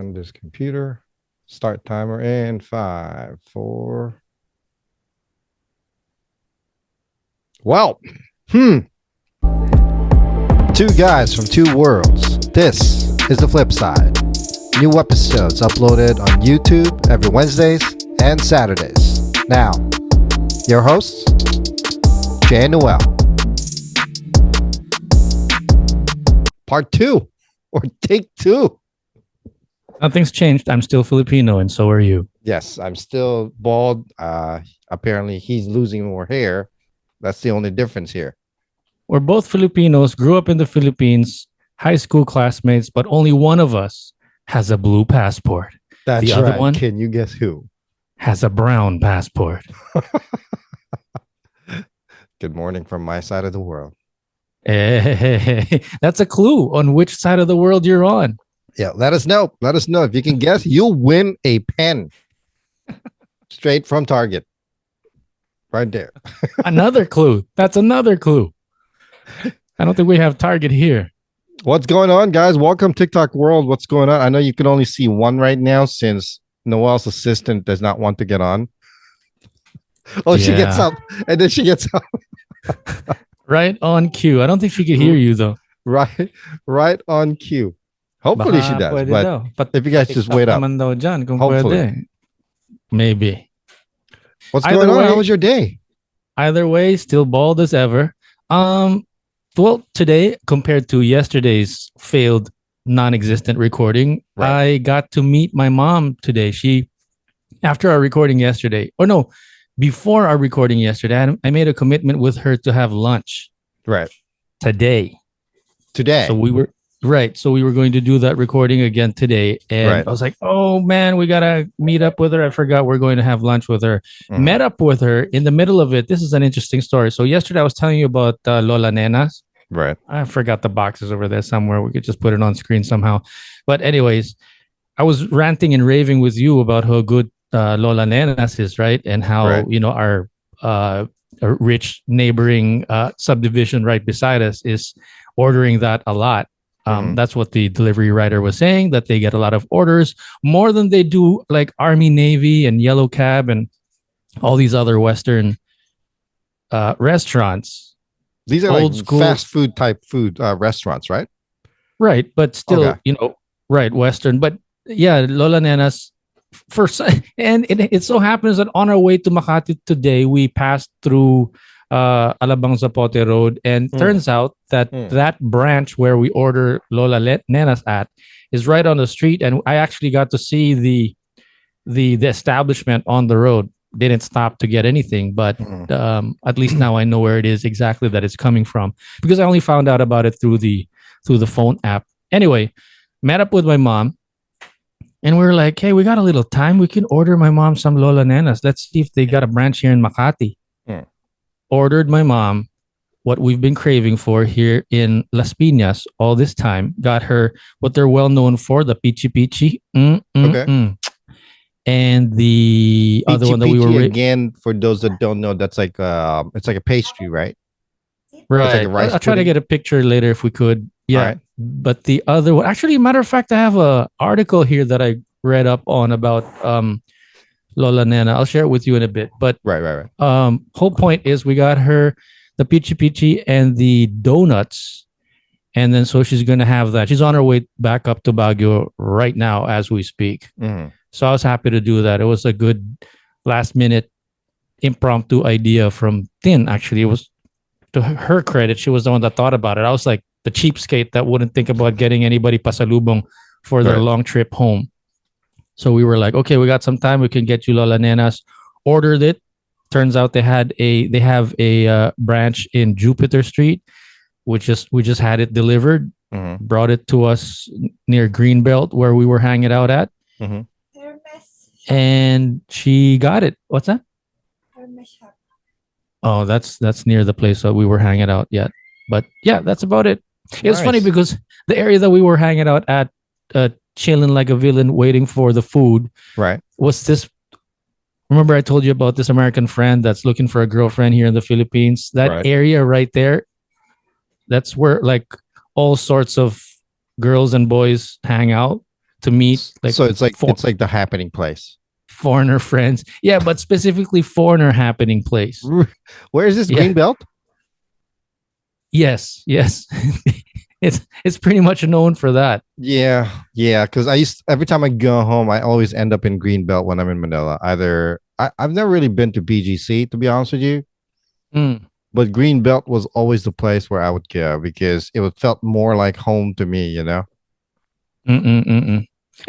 on this computer. Start timer in 5, 4. Well, two guys from two worlds. This is the FlipSide. New episodes uploaded on YouTube every Wednesdays and Saturdays. Now, your hosts, Jay&Noel. Part 2 or take 2. Nothing's changed. I'm still Filipino, and so are you. Yes, I'm still bald. Apparently, he's losing more hair. That's the only difference here. We're both Filipinos, grew up in the Philippines, high school classmates, but only one of us has a blue passport. That's the right. other one Can you guess who? has a brown passport. Good morning from my side of the world. Hey, that's a clue on which side of the world you're on. Yeah, let us know. Let us know. If you can guess, you'll win a pen straight from Target. Right there. Another clue. That's another clue. I don't think we have Target here. What's going on, guys? Welcome TikTok world. What's going on? I know you can only see one right now since Noel's assistant does not want to get on. Oh, yeah. She gets up and then she gets up. Right on cue. I don't think she could hear you though. Right on cue. Hopefully she does. But if you guys just wait up. Hopefully. Maybe. What's going on? How was your day? Either way, still bald as ever. Well, today, compared to yesterday's failed non-existent recording, I got to meet my mom today. After our recording yesterday, before our recording yesterday, I made a commitment with her to have lunch. Right. Today. So we were going to do that recording again today. And I was like, oh man, we got to meet up with her. I forgot we're going to have lunch with her. Mm-hmm. Met up with her in the middle of it. This is an interesting story. So yesterday I was telling you about Lola Nenas. Right. I forgot the boxes over there somewhere. We could just put it on screen somehow. But anyways, I was ranting and raving with you about how good Lola Nenas is, right? And how, our rich neighboring subdivision right beside us is ordering that a lot. That's what the delivery rider was saying, that they get a lot of orders, more than they do like Army, Navy, and Yellow Cab and all these other Western restaurants. These are old like school fast food type food restaurants, right? Right, but still, Western. But yeah, Lola Nenas. And it so happens that on our way to Makati today, we passed through Alabang Zapote Road, and turns out that that branch where we order Lola Nenas at is right on the street, and I actually got to see the establishment on the road. Didn't stop to get anything, but at least now I know where it is exactly that it's coming from, because I only found out about it through the phone app. Anyway, met up with my mom. And we were like, hey, we got a little time. We can order my mom some Lola Nenas. Let's see if they got a branch here in Makati. Ordered my mom what we've been craving for here in Las Piñas all this time. Got her what they're well known for, the Pichi Pichi. Okay. And the Pichi other one that we were... Again, for those that don't know, that's like it's like a pastry, right? Right. Like I'll try to get a picture later if we could. Yeah. Right. But the other one, actually, matter of fact, I have an article here that I read up on about Lola Nena. I'll share it with you in a bit. But right. Whole point is we got her the Pichi Pichi and the donuts. And then so she's going to have that. She's on her way back up to Baguio right now as we speak. Mm-hmm. So I was happy to do that. It was a good last minute impromptu idea from Tin. Actually, it was, to her credit, she was the one that thought about it. I was like the cheapskate that wouldn't think about getting anybody pasalubong for their long trip home. So we were like, okay, we got some time. We can get you Lola Nenas. Ordered it. Turns out they have a branch in Jupiter Street. We just had it delivered. Mm-hmm. Brought it to us near Greenbelt where we were hanging out at. Mm-hmm. And she got it. What's that? Oh, that's near the place that we were hanging out yet. But yeah, that's about it. It was funny because the area that we were hanging out at, chilling like a villain, waiting for the food, was this. Remember I told you about this American friend that's looking for a girlfriend here in the Philippines? That area right there, that's where like all sorts of girls and boys hang out. to meet like So it's like the happening place. foreigner friends. Yeah, but specifically foreigner happening place. Where is this Yeah. Greenbelt? Yes. It's pretty much known for that. Yeah, because every time I go home, I always end up in Greenbelt when I'm in Manila. I've never really been to BGC, to be honest with you, but Greenbelt was always the place where I would go because felt more like home to me, you know.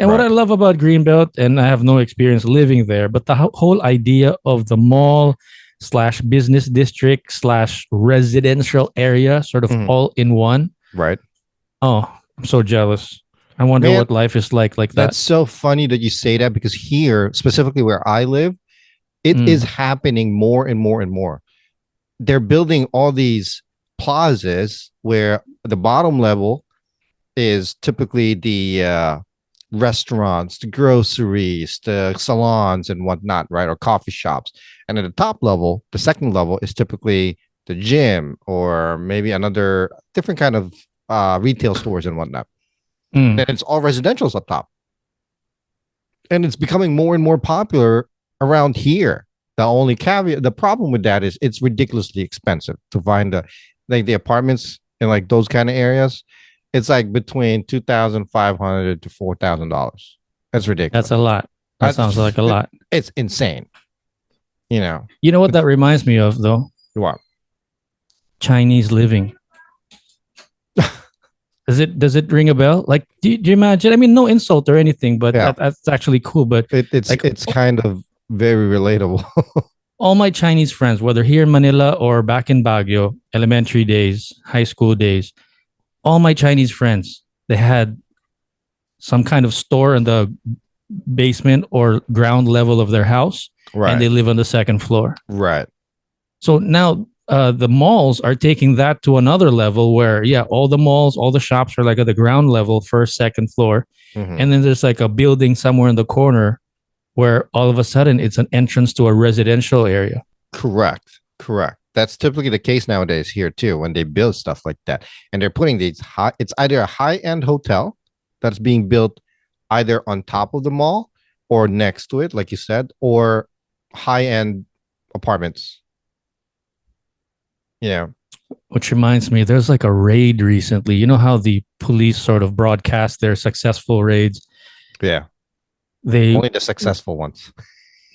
And what I love about Greenbelt, and I have no experience living there, but the whole idea of the mall slash business district slash residential area, sort of all in one. Right. Oh, I'm so jealous. I wonder what life is like that. That's so funny that you say that because here, specifically where I live, it is happening more and more and more. They're building all these plazas where the bottom level is typically the restaurants, the groceries, the salons and whatnot, right? Or coffee shops. And at the top level, the second level is typically the gym or maybe another different kind of retail stores and whatnot. And it's all residentials up top. And it's becoming more and more popular around here. The only caveat, the problem with that is it's ridiculously expensive to find the apartments in like those kind of areas. It's like between $2,500 to $4,000. That's ridiculous. That's a lot. That sounds like a lot. It's insane. You know. You know what that reminds me of, though? What? Chinese living. Does it ring a bell? Like, do you imagine? I mean, no insult or anything, but that's actually cool. But it's kind of very relatable. All my Chinese friends, whether here in Manila or back in Baguio, elementary days, high school days, all my Chinese friends, they had some kind of store in the basement or ground level of their house, and they live on the second floor. Right. So now the malls are taking that to another level where, all the malls, all the shops are like at the ground level, first, second floor. And then there's like a building somewhere in the corner where all of a sudden it's an entrance to a residential area. Correct. That's typically the case nowadays here too, when they build stuff like that. And they're putting it's either a high-end hotel that's being built either on top of the mall or next to it, like you said, or high-end apartments. Yeah. Which reminds me, there's like a raid recently. You know how the police sort of broadcast their successful raids? Yeah. Only the successful ones.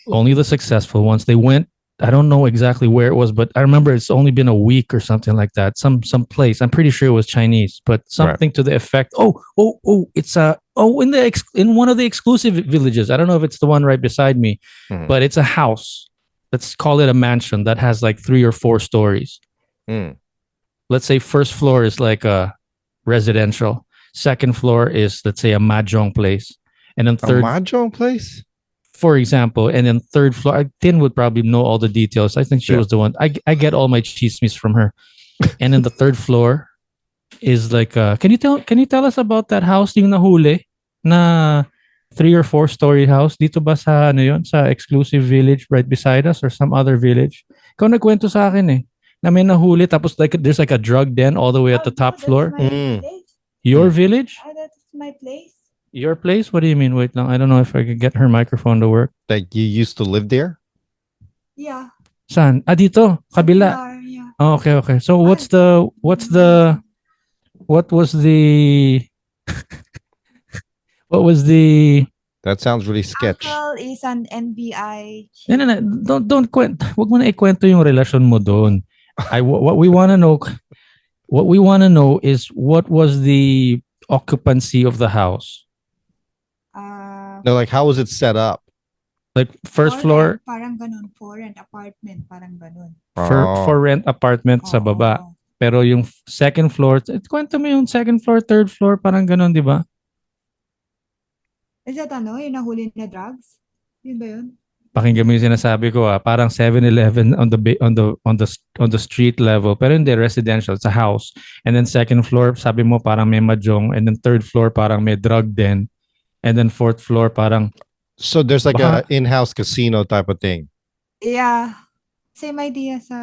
Only the successful ones. They went, I don't know exactly where it was, but I remember it's only been a week or something like that. Some place. I'm pretty sure it was Chinese, but something to the effect. It's in one of the exclusive villages. I don't know if it's the one right beside me, but it's a house. Let's call it a mansion that has like 3 or 4 stories. Let's say first floor is like a residential. Second floor is, let's say, a mahjong place. And then third, a mahjong place? For example, and then third floor, Tin would probably know all the details. I think she was the one. I get all my chismis from her. And then the third floor is like, can you tell us about that house yung nahuli na 3 or 4 story house dito ba sa sa exclusive village right beside us or some other village? Ikaw nagkwento sa akin eh. Na may nahuli tapos like there's like a drug den all the way at the top floor. Your village? That's my place. Your place? What do you mean? Wait, no, I don't know if I could get her microphone to work. Like you used to live there? Yeah. Saan? Dito, kabila. Yeah. Oh, okay. So what was the what was the That sounds really sketch. Uncle is an NBI. No. Don't kwento. Wag mo na ikwento yung relasyon mo doon. What we want to know is what was the occupancy of the house? No, like how was it set up? Like first floor? Parang ganun. For rent apartment, parang ganun. For rent apartment sa baba. Pero yung second floor, kwento mo yung second floor, third floor, parang ganun, di ba? Is that yung nahuli na drugs? Yun ba yun? Pakinggan mo yung sinasabi ko parang 7-Eleven on the street level, pero hindi residential, it's a house. And then second floor, sabi mo parang may mahjong, and then third floor parang may drug den, and then fourth floor parang. So there's like a in-house casino type of thing. Yeah. Same idea sa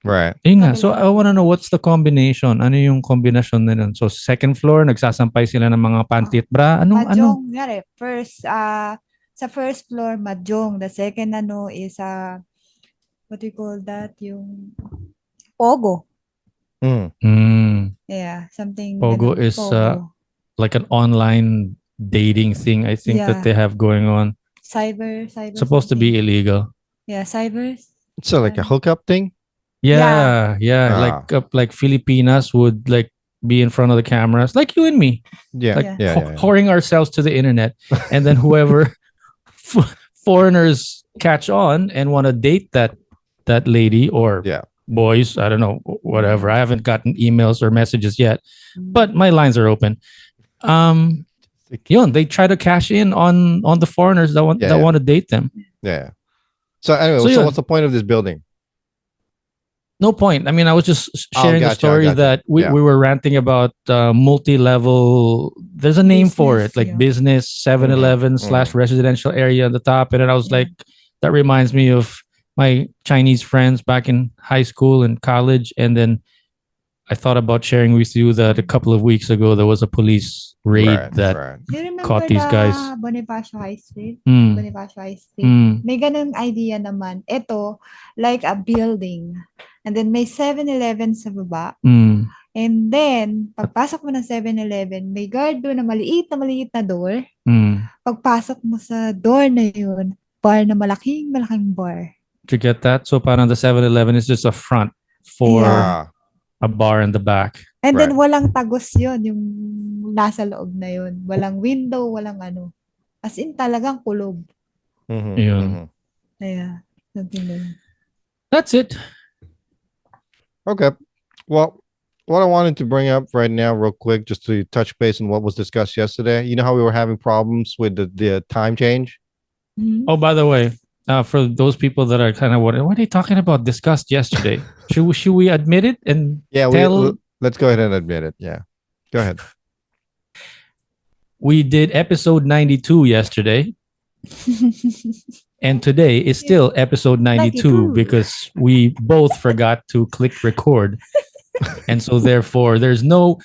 Right. Yun nga. So I want to know what's the combination. Ano yung combination na nun? So second floor, nagsasampay sila ng mga panty at bra. Ano? Mahjong, ngari. First, sa first floor, mahjong. The second is, what do you call that? Yung pogo. Yeah, something. Pogo is like an online dating thing, I think, that they have going on. Cyber. Supposed to be illegal. Yeah, cyber. So like a hookup thing? Yeah. Like Filipinas would like be in front of the cameras, like you and me. Yeah. Like whoring ourselves to the internet. And then whoever foreigners catch on and want to date that lady or boys, I don't know, whatever. I haven't gotten emails or messages yet, but my lines are open. They try to cash in on the foreigners that want to date them. Yeah. So anyway, so what's the point of this building? No point. I mean, I was just sharing the story that we were ranting about multi-level. There's a name for it, like business 7-Eleven / residential area on the top. And then I was like, that reminds me of my Chinese friends back in high school and college. And then I thought about sharing with you that a couple of weeks ago, there was a police raid that caught these guys. Bonifacio High Street? Bonifacio High Street. May ganun idea naman. Ito, like a building. And then may 7-Eleven sa baba. And then, pagpasok mo ng 7-Eleven, may guard doon na maliit na door. Pagpasok mo sa door na yun, bar na malaking bar. Did you get that? So parang the 7-Eleven is just a front for a bar in the back. And then walang tagos yun, yung nasa loob na yun. Walang window, walang ano. As in talagang kulob. Yun. Yeah, something like that. That's it. Okay. Well, what I wanted to bring up right now real quick, just to touch base on what was discussed yesterday. You know how we were having problems with the time change? Oh, by the way, for those people that are kind of wondering, what are you talking about discussed yesterday? should we admit it and let's go ahead and admit it. Yeah. Go ahead. We did episode 92 yesterday. And today is still episode 92 because we both forgot to click record. And so therefore there's no...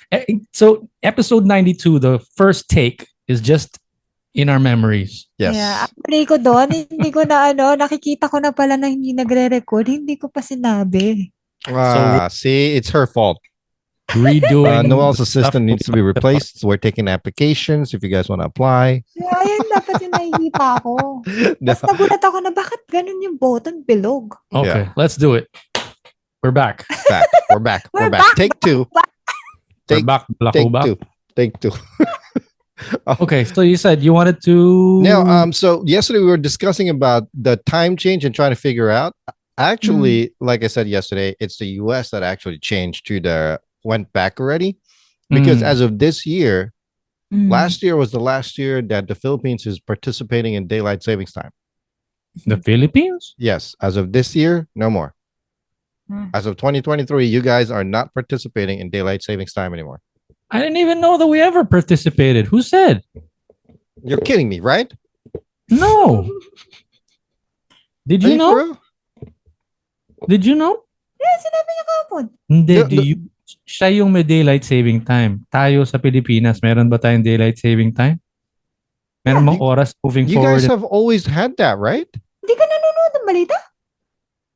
So episode 92, the first take is just in our memories. Yes. Yeah. Actually ko doon, hindi ko na nakikita ko na pala na hindi nagre-record. Hindi ko pa sinabi. See, it's her fault. Redoing. Noel's assistant needs to be replaced. So we're taking applications if you guys want to apply. Ayun, dapat yung nahihipa ako. Mas nagulat ako na bakit ganun yung button bilog. Okay, let's do it. We're back. We're back. Take two. We're back. Take two. Okay, so you said you wanted to... Now, so yesterday we were discussing about the time change and trying to figure out. Actually, like I said yesterday, it's the US that actually went back already, because as of this year, last year was the last year that the Philippines is participating in daylight savings time. The Philippines? Yes. As of this year, no more. As of 2023, you guys are not participating in daylight savings time anymore. I didn't even know that we ever participated. Who said? You're kidding me, right? No. Did you know? Did you know? Yes, sinabi niya kapon. Hindi, siya yung may daylight saving time. Tayo sa Pilipinas, meron ba tayong daylight saving time? Meron bang oras moving forward? You guys have always had that, right? Hindi ka nanonood ng balita?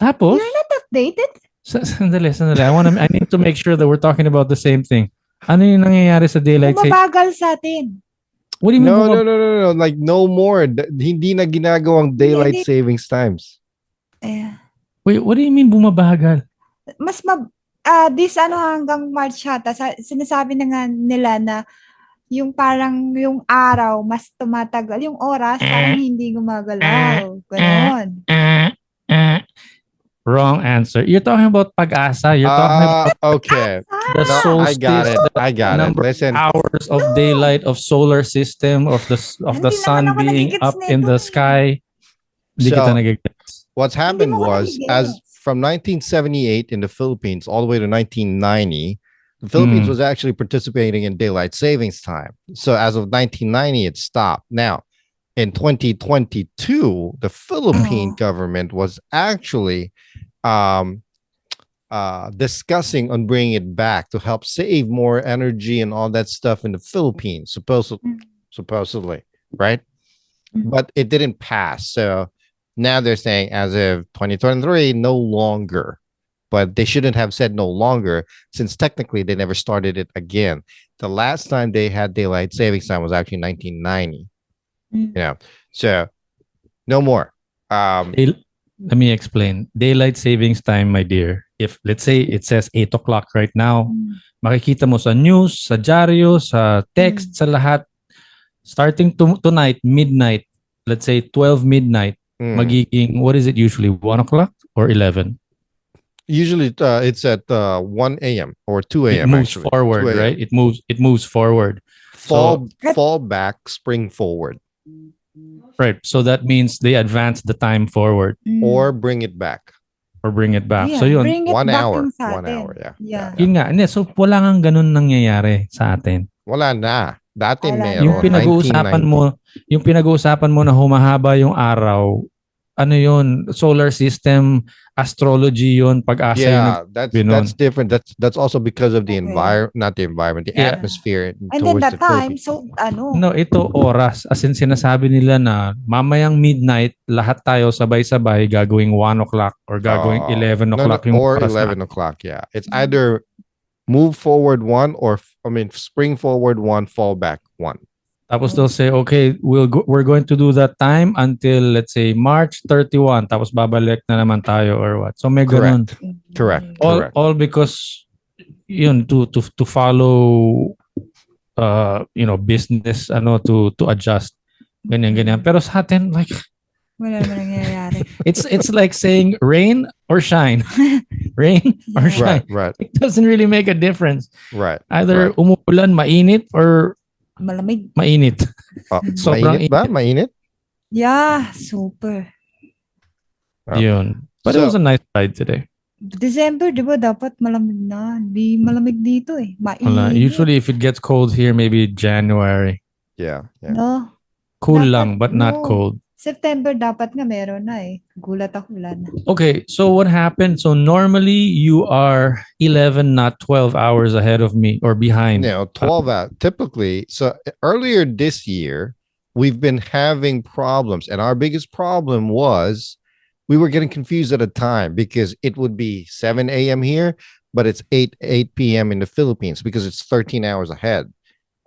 Tapos? You're not updated? Sandali. I need to make sure that we're talking about the same thing. Ano yung nangyayari sa daylight saving? Bumabagal sa atin. What do you mean? No. Like no more. Hindi na ginagawang daylight savings times. Wait, what do you mean bumabagal? This hanggang March yata, sinasabi na nga nila na yung parang yung araw mas tumatagal, yung oras parang hindi gumagalaw. Ganon. Wrong answer. You're talking about pag-asa. You're talking about the solstice. I got it. Listen, hours of daylight of solar system of the sun being up in the sky. What's happened was, as from 1978 in the Philippines all the way to 1990, the Philippines was actually participating in daylight savings time. So as of 1990, it stopped. Now, in 2022, the Philippine government was actually discussing on bringing it back to help save more energy and all that stuff in the Philippines, supposedly, right? But it didn't pass. So now they're saying as of 2023, no longer. But they shouldn't have said no longer, since technically they never started it again. The last time they had daylight savings time was actually 1990. So no more. Let me explain. Daylight savings time, my dear. If let's say it says 8 o'clock right now, makikita mo sa news, sa dyaryo, sa text, sa lahat, starting tonight, midnight, let's say 12 midnight, magiging, what is it usually, 1 o'clock or 11? Usually it's at 1 a.m. or 2 a.m. It moves forward, right? It moves forward. Fall back, spring forward. Right. So that means they advance the time forward. Or bring it back. Yeah, so yun, bring it 1 back hour. sa 1 atin. hour, yeah. Yun nga. So wala nang ganun nangyayari sa atin. Wala na. Dati meron. Yung pinag-uusapan mo na humahaba yung araw, ano yun, solar system, astrology yun, pag-asa yun. That's different. That's also because of the environment, the atmosphere. And then that time, so No, ito oras. As in sinasabi nila na mamayang midnight, lahat tayo sabay-sabay gagawing 1 o'clock or gagawing 11 o'clock. Or 11 o'clock, yeah. It's either move forward 1 or, spring forward 1, fall back 1. Tapos they'll say, okay, we're going to do that time until, let's say, March 31. Tapos babalik na naman tayo or what. So may ganun. Correct. All because, yun, to follow, business, to adjust. Ganyan. Pero sa atin, like, wala naman nangyayari. It's like saying rain or shine. Rain or shine. Right. It doesn't really make a difference. Right. Either umuulan, mainit, or malamig. Mainit. Mainit ba? Mainit? Yeah, super. Yun. But it was a nice ride today. December, di ba, dapat malamig na. Di malamig dito eh. Mainit. Usually if it gets cold here, maybe January. Yeah. No. Cool lang, but not cold. September dapat nga meron na eh. Gulat ako ulan. Okay, so what happened? So normally you are 11, not 12 hours ahead of me or behind. 12 hours. Typically, so earlier this year, we've been having problems. And our biggest problem was we were getting confused at a time because it would be 7 a.m. here, but it's 8 p.m. in the Philippines because it's 13 hours ahead.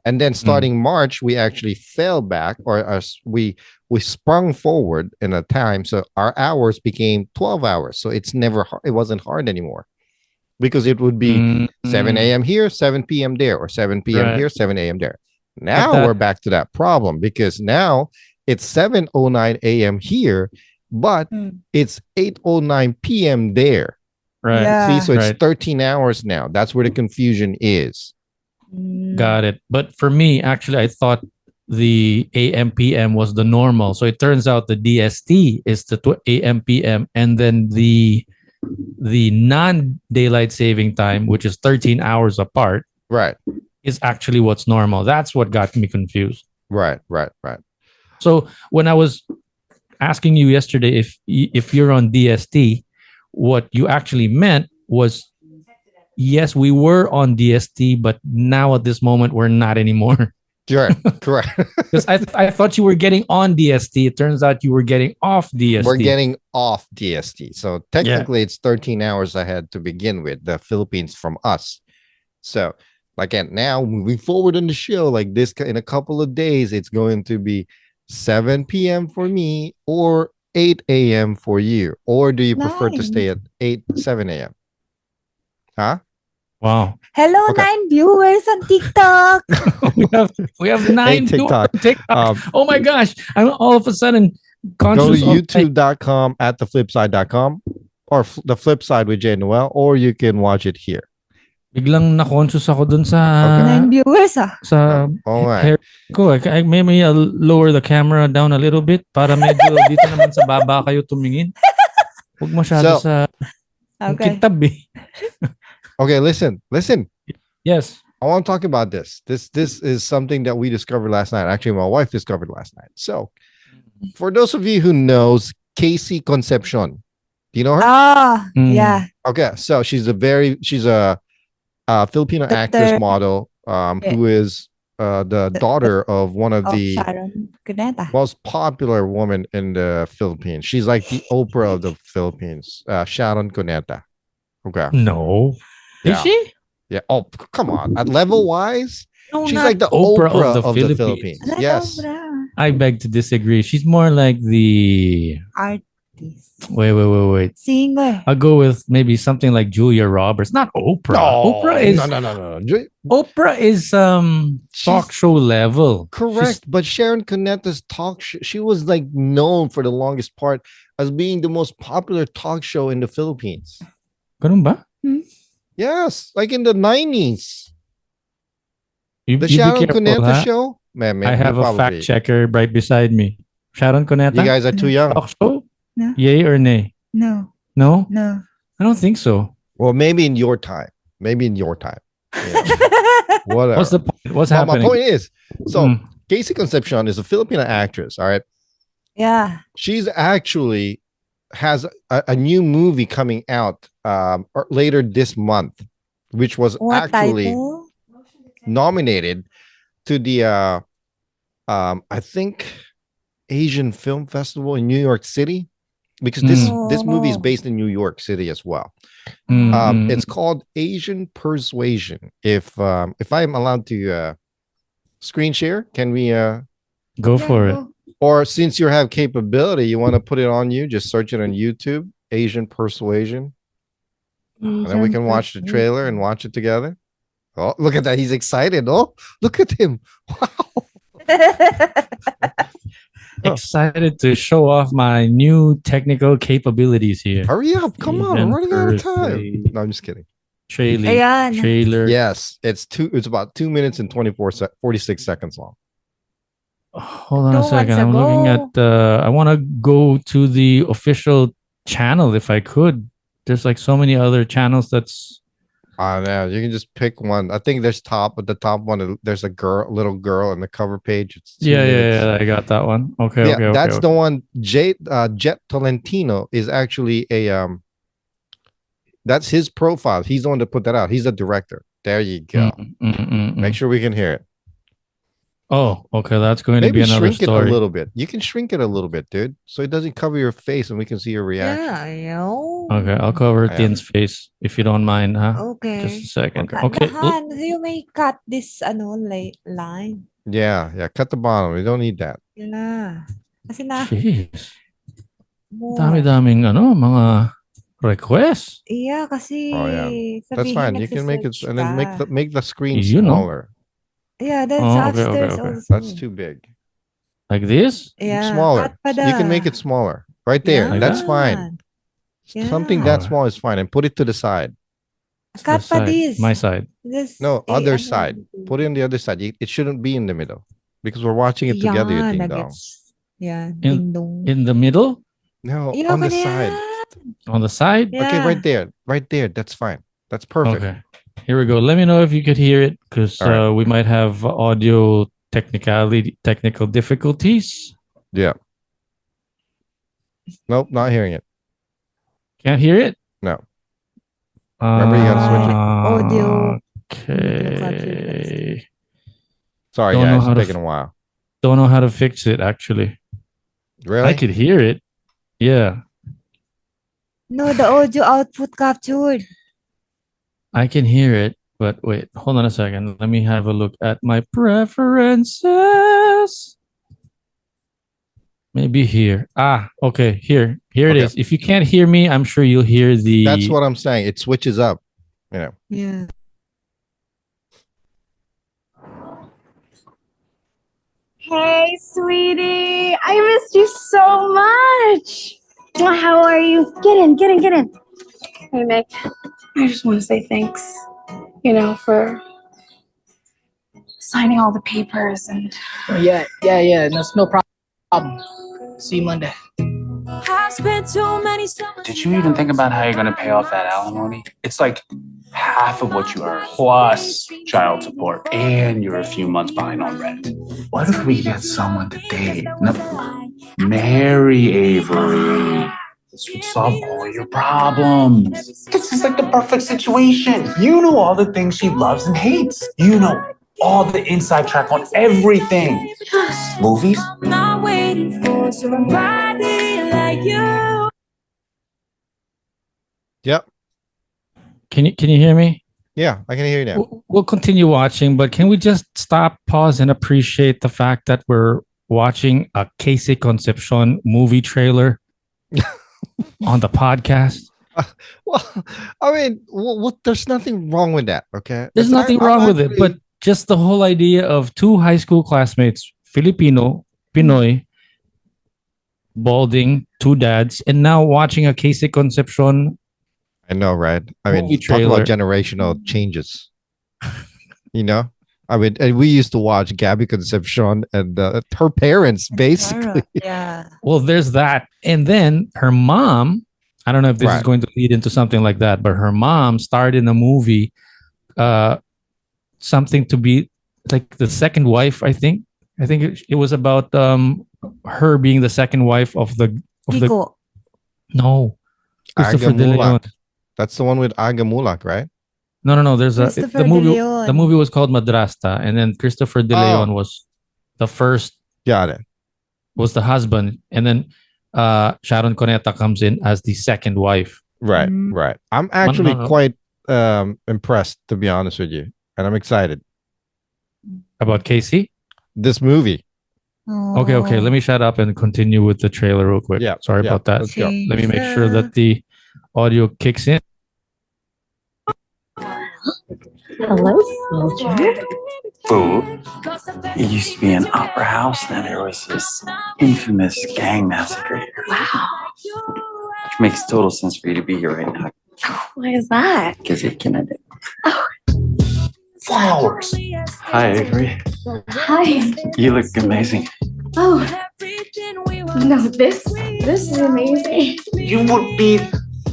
And then starting March, we actually fell back, or we sprung forward in a time. So our hours became 12 hours. So it wasn't hard anymore because it would be 7 a.m. here, 7 p.m. there, or 7 p.m. here, 7 a.m. there. Now we're back to that problem because now it's 7:09 a.m. here, but it's 8:09 p.m. there. Right. Yeah. See, so it's 13 hours now. That's where the confusion is. Got it. But for me, actually, I thought the AM PM was the normal. So it turns out the DST is the AM PM, and then the non-daylight saving time, which is 13 hours apart, right, is actually what's normal. That's what got me confused. Right. So when I was asking you yesterday if you're on DST, what you actually meant was, yes, we were on DST, but now at this moment we're not anymore. Sure, correct. Because I thought you were getting on DST. It turns out you were getting off DST. We're getting off DST. So technically it's 13 hours ahead to begin with, the Philippines from us. So again, now moving forward in the show, like this, in a couple of days, it's going to be 7 p.m. for me or 8 a.m. for you. Or do you prefer to stay at 7 a.m.? Huh? Wow. Hello, 9 viewers on TikTok. we have 9 TikTok. TikTok. Oh my gosh. I'm all of a sudden conscious. Go to youtube.com at theflipside.com or the FlipSide with Jay&Noel, or you can watch it here. Biglang na-conscious ako dun sa 9 viewers sa hair ko. Maybe I'll lower the camera down a little bit para medyo dito naman sa baba kayo tumingin. Huwag masyado sa kitab eh. Okay, listen. Yes. I want to talk about this. This is something that we discovered last night. Actually, my wife discovered last night. So, for those of you who knows Casey Concepcion, Do you know her? Ah, yeah. Okay, so she's a Filipino actress model who is the daughter of one of the Sharon Cuneta. most popular women in the Philippines. She's like the Oprah of the Philippines, Sharon Cuneta. Okay. No. Yeah. Is she? Yeah. Oh, come on. At level wise, No, she's not like the Oprah of the Philippines. Not Yes. Oprah. I beg to disagree. She's more like the Artist. Wait. Singer. I'll go with maybe something like Julia Roberts. Not Oprah. No, Oprah is no. Oprah is talk show level. Correct, but Sharon Cuneta's talk show, she was like known for the longest part as being the most popular talk show in the Philippines. Ganun ba? Yes, like in the 90s. The Sharon Cuneta show? Man, I have a fact checker right beside me. Sharon Cuneta? You guys are too young. Talk show? No. Yay or nay? No. No? No. I don't think so. Well, maybe in your time. Yeah. Whatever. What's the point? What's happening? My point is, so Casey Concepcion is a Filipino actress, all right? Yeah. She's actually has a new movie coming out later this month, which was nominated to the I think Asian Film Festival in New York City, because this movie is based in New York City as well. It's called Asian Persuasion. If I'm allowed to screen share, can we go for it? Or since you have capability, you want to put it on you, just search it on YouTube, Asian Persuasion. And then we can watch the trailer and watch it together. Oh, look at that. He's excited. Oh, look at him. Wow. Excited to show off my new technical capabilities here. Hurry up. Come on. I'm running out of time. No, I'm just kidding. Trailer. Yes. It's about 2 minutes and 46 seconds long. Hold on a second. I'm looking at I want to go to the official channel if I could. There's like so many other channels that's no, you can just pick one. I think there's the top one. There's a little girl on the cover page. It's yeah, I got that one. Okay, that's the one. Jet Tolentino is actually that's his profile. He's the one to put that out. He's a director. There you go. Make sure we can hear it. Oh, okay. That's going to be another story. Shrink it a little bit. You can shrink it a little bit, dude, so it doesn't cover your face and we can see your reaction. Yeah, Okay, I'll cover Tin's face if you don't mind, huh? Okay. Just a second. Okay. You may cut this line. Yeah. Cut the bottom. We don't need that. Yeah. Jeez. Dami-daming mga requests. Yeah, kasi. Oh yeah. That's fine. You can make it and then make the screen smaller. Yeah, that's upstairs also. That's too big. Like this? Yeah. Smaller. You can make it smaller. Right there. Yeah. That's fine. Yeah. Something that small is fine. And put it to the side. Cut pa this. My side. No, other side. Put it on the other side. It shouldn't be in the middle. Because we're watching it together, you ding dong. Yeah. In the middle? No, on the side. On the side? Yeah. Okay, right there. Right there. That's fine. That's perfect. Okay. Here we go. Let me know if you could hear it, because we might have audio technical difficulties. Yeah. Nope, not hearing it. Can't hear it? No. Remember, you gotta switch it. Audio. Okay. Sorry, guys. It's taking a while. Don't know how to fix it, actually. Really? I could hear it. Yeah. No, the audio output captured. I can hear it, but wait, hold on a second. Let me have a look at my preferences. Maybe here. Okay, here it is. If you can't hear me, I'm sure you'll hear the... That's what I'm saying. It switches up, Yeah. Hey, sweetie. I missed you so much. How are you? Get in. Hey, Nick. I just want to say thanks, for signing all the papers and... Yeah. That's no problem. See you Monday. Did you even think about how you're going to pay off that alimony? It's like half of what you earn, plus child support, and you're a few months behind on rent. What if we get someone to date? No, marry Avery. This would solve all your problems. This is like the perfect situation. You know all the things she loves and hates. You know all the inside track on everything. Movies. I'm not waiting for somebody like you. Yep. Can you hear me? Yeah, I can hear you now. We'll continue watching, but can we just stop, pause, and appreciate the fact that we're watching a Casey Concepcion movie trailer on the podcast? Well, I mean, there's nothing wrong with that, okay? There's nothing wrong with it, but just the whole idea of two high school classmates, Filipino, Pinoy, balding, two dads, and now watching a Casey Concepcion. I know, right? I mean, talk about generational changes. You know? I mean, and we used to watch Gabby Concepcion and her parents, basically. Yeah. Well, there's that. And then her mom, I don't know if this is going to lead into something like that, but her mom starred in a movie, something to be like the second wife, I think. I think it was about her being the second wife of the no, Christopher De Leon. That's the one with Aga Mulak, right? No. There's the movie. The movie was called Madrasta, and then Christopher De Leon was the first. Got it. Was the husband, and then Sharon Cuneta comes in as the second wife. Right. I'm actually quite impressed, to be honest with you, and I'm excited about Casey. This movie. Okay. Let me shut up and continue with the trailer real quick. Yeah. Sorry about that. Let's go. Let me make sure that the audio kicks in. Hello, soldier. Boo. It used to be an opera house, and there was this infamous gang massacre here. Wow. Which makes total sense for you to be here right now. Why is that? Because you're Canadian. Oh. Flowers. Hi, Avery. Hi. You look amazing. Oh. No, this is amazing. You would be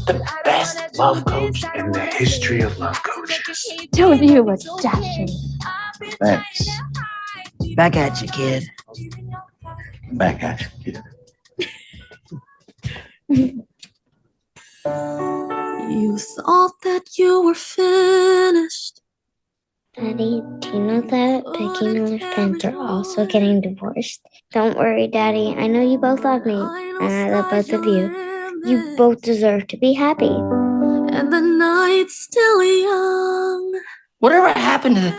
the best love coach in the history of love coaches. Don't you look dashing. Thanks. Back at you, kid. Back at you, kid. You thought that you were finished. Daddy, do you know that Becky and her parents are also getting divorced? Don't worry, Daddy. I know you both love me, and I love both of you. You both deserve to be happy. And the night's still young. Whatever happened to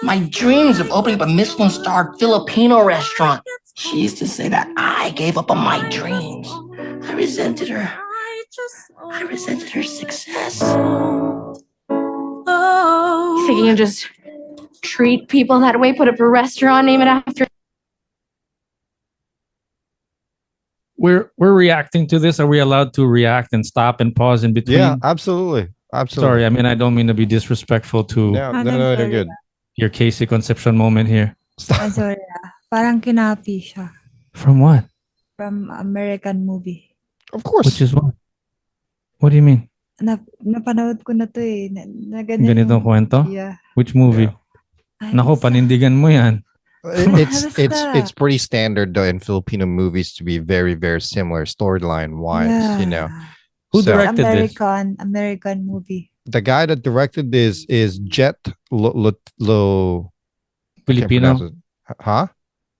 my dreams of opening up a Michelin-starred Filipino restaurant? She used to say that I gave up on my dreams. I resented her. I resented her success. Oh. So you can just treat people that way, put up a restaurant, name it after. We're reacting to this. Are we allowed to react and stop and pause in between? Yeah, absolutely. Sorry, I mean, I don't mean to be disrespectful to no, you're good. Your Casey Concepcion moment here. I'm sorry. Parang kinapi siya. From what? From American movie. Of course. Which is what? What do you mean? Napanood ko na to eh. Ganitong kwento? Yeah. Which movie? Nako, panindigan mo yan. It's pretty standard though in Filipino movies to be very, very similar storyline wise, you know. Who directed this? American movie. The guy that directed this is Jet Filipino? Huh?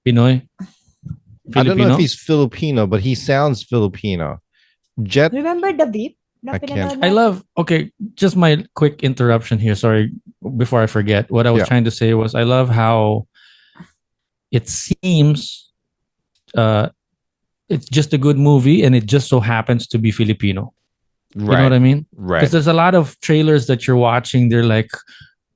Pinoy? I don't know if he's Filipino, but he sounds Filipino. Jet. Remember the beep? I love, okay, just my quick interruption here. Sorry, before I forget. What I was trying to say was I love how it seems it's just a good movie and it just so happens to be Filipino. Right. You know what I mean? Right. Because there's a lot of trailers that you're watching. They're like,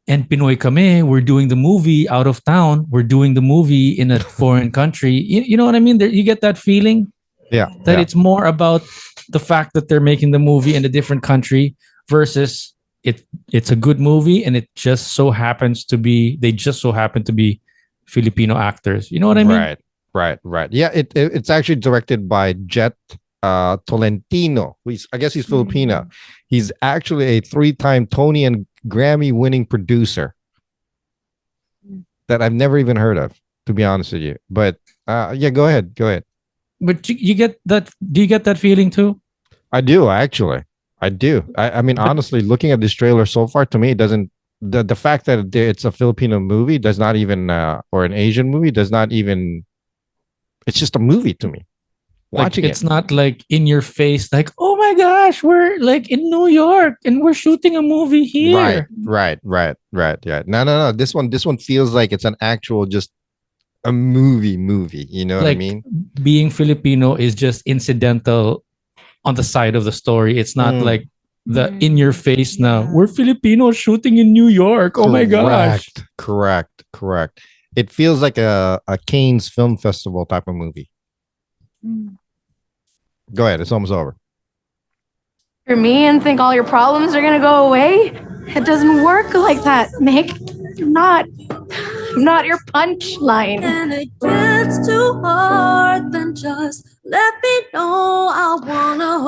and Pinoy kami, we're doing the movie out of town. We're doing the movie in a foreign country. You know what I mean? You get that feeling? Yeah. That it's more about the fact that they're making the movie in a different country versus it's a good movie and it just so happens to be, they just so happen to be Filipino actors. You know what I mean? Right. Yeah, it's actually directed by Jet Tolentino. I guess he's Filipino. He's actually a 3-time Tony and Grammy winning producer that I've never even heard of, to be honest with you. But yeah, go ahead. But you get that? Do you get that feeling too? I do actually. I do. I mean, honestly, looking at this trailer so far, to me, it doesn't. The fact that it's a Filipino movie does not even, or an Asian movie does not even. It's just a movie to me. Watching it's not like in your face, like, oh my gosh, we're like in New York and we're shooting a movie here. Right. Yeah. No. This one feels like it's an actual just a movie. You know what I mean? Being Filipino is just incidental on the side of the story. It's not like the in your face now. We're Filipinos shooting in New York. Oh my gosh. Correct. It feels like a Cannes Film Festival type of movie. Go ahead. It's almost over. For me and think all your problems are going to go away? It doesn't work like that, Mick. I'm not your punchline. And it gets too hard, then just let me know. I wanna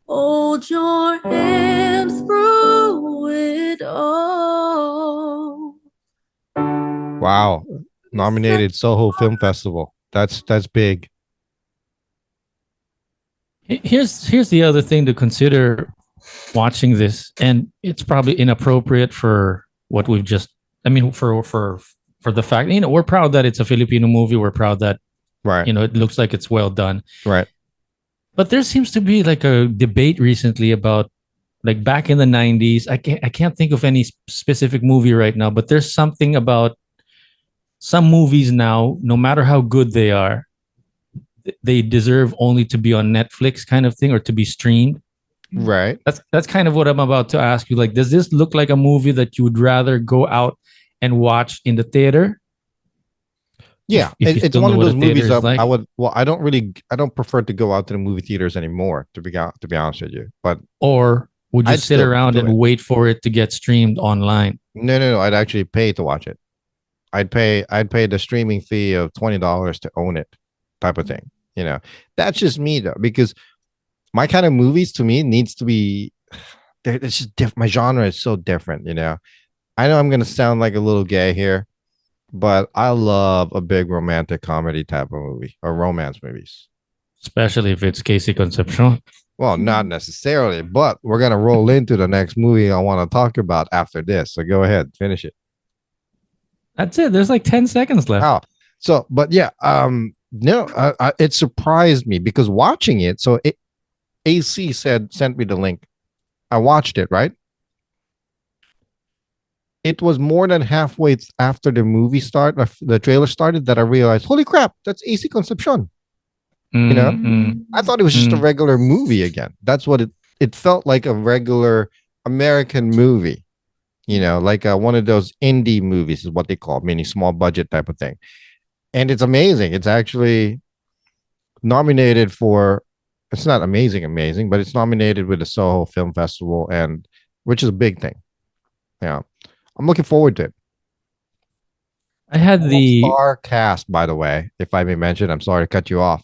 hold your hand through it all. Wow. Nominated Soho Film Festival. That's big. Here's the other thing to consider watching this, and it's probably inappropriate for what we've just. I mean, for the fact, we're proud that it's a Filipino movie. We're proud that it looks like it's well done. Right. But there seems to be like a debate recently about, like, back in the 90s. I can't think of any specific movie right now, but there's something about some movies now, no matter how good they are, they deserve only to be on Netflix kind of thing, or to be streamed. Right. That's kind of what I'm about to ask you. Like, does this look like a movie that you would rather go out and watch in the theater? Yeah, it's one of those movies like. I don't prefer to go out to the movie theaters anymore, to be honest with you. But or would you sit around and wait for it to get streamed online? No. I'd actually pay to watch it. I'd pay the streaming fee of $20 to own it, type of thing. That's just me though, because my kind of movies, to me, needs to be. It's just different. My genre is so different. I know I'm gonna sound like a little gay here, but I love a big romantic comedy type of movie, or romance movies. Especially if it's Casey Concepcion. Well, not necessarily, but we're gonna roll into the next movie I want to talk about after this. So go ahead, finish it. That's it. There's like 10 seconds left. Oh, so, but yeah, no, it surprised me because watching it. So AC sent me the link. I watched it, right? It was more than halfway after the movie the trailer started, that I realized, holy crap, that's AC Concepcion. I thought it was just a regular movie again. That's what it felt like, a regular American movie. Like one of those indie movies is what they call, mini small budget type of thing. And it's amazing. It's actually nominated for, it's not amazing, but it's nominated with the Soho Film Festival, and which is a big thing. Yeah. I'm looking forward to it. I had the all-star cast, by the way, if I may mention. I'm sorry to cut you off.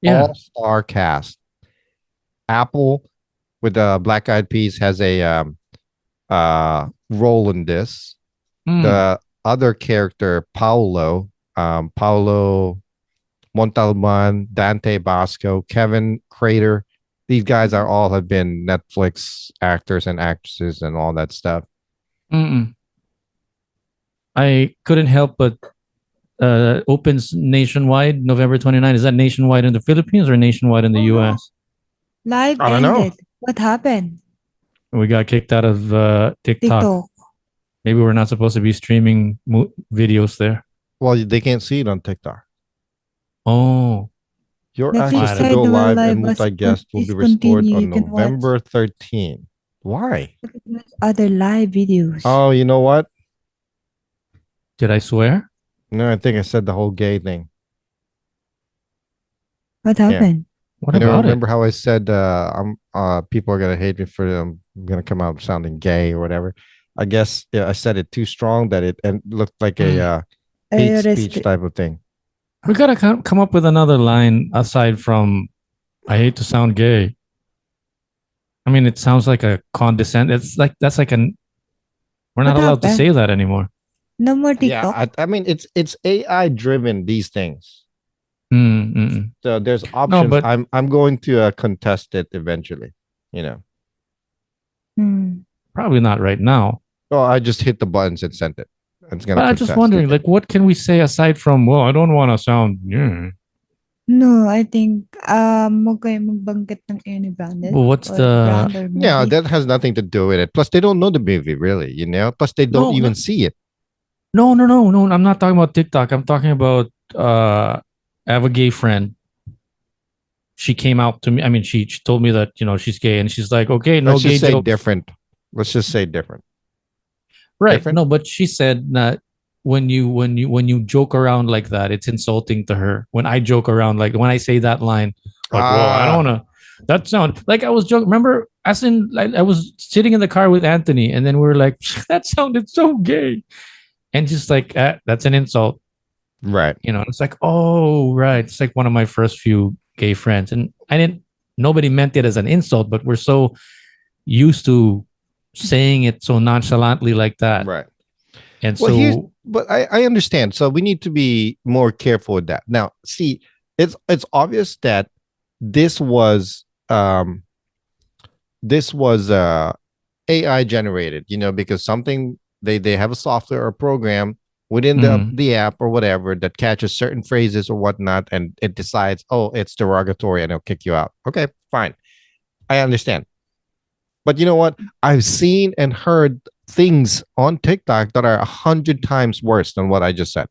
Yeah. All-star cast. Apple with the Black Eyed Peas has a role in this. The other character, Paolo Montalban, Dante Bosco, Kevin Crater, these guys have been Netflix actors and actresses and all that stuff. I couldn't help but opens nationwide November 29. Is that nationwide in the Philippines or nationwide in the US? Live I don't know. What happened? We got kicked out of TikTok. Maybe we're not supposed to be streaming videos there. Well, they can't see it on TikTok. Oh. Your access to go live and multi-guest will be restored on November 13th. Why? Other live videos. Oh, you know what? Did I swear? No, I think I said the whole gay thing. What happened? What about remember how I said people are gonna hate me for I'm gonna come out sounding gay or whatever? I guess I said it too strong that it looked like a hate speech type of thing. We gotta come up with another line aside from "I hate to sound gay." I mean, it sounds like a condescend. It's like we're not allowed to say that anymore. No more TikTok. Yeah, I mean it's AI driven, these things. So there's options. No, but I'm going to contest it eventually. Probably not right now. Oh, I just hit the buttons and sent it. It's gonna. But I'm just wondering, like, what can we say aside from? Well, I don't want to sound. No, I think huwag kayong magbanggit ng any branded. Well, what's the? Yeah, that has nothing to do with it. Plus, they don't know the movie really. Plus, they don't even see it. No. I'm not talking about TikTok. I'm talking about. I have a gay friend. She came out to me. I mean, she told me that she's gay, and she's like, okay, no Let's gay just say jokes. different. Let's just say different. Right. Different? No, but she said that when you joke around like that, it's insulting to her. When I joke around, like when I say that line, like, well, I don't want to. That sound like I was joking. Remember, as in, like, I was sitting in the car with Anthony, and then we were like, that sounded so gay, and just like that's an insult, right? It's like, oh, right. It's like one of my first few gay friends, and nobody meant it as an insult, but we're so used to saying it so nonchalantly like that, right? And but I understand. So we need to be more careful with that. Now, see, it's obvious that this was AI generated, because something they have a software or program within the app or whatever that catches certain phrases or whatnot, and it decides, oh, it's derogatory, and it'll kick you out. Okay, fine, I understand. But you know what? I've seen and heard things on TikTok that are 100 times worse than what I just said.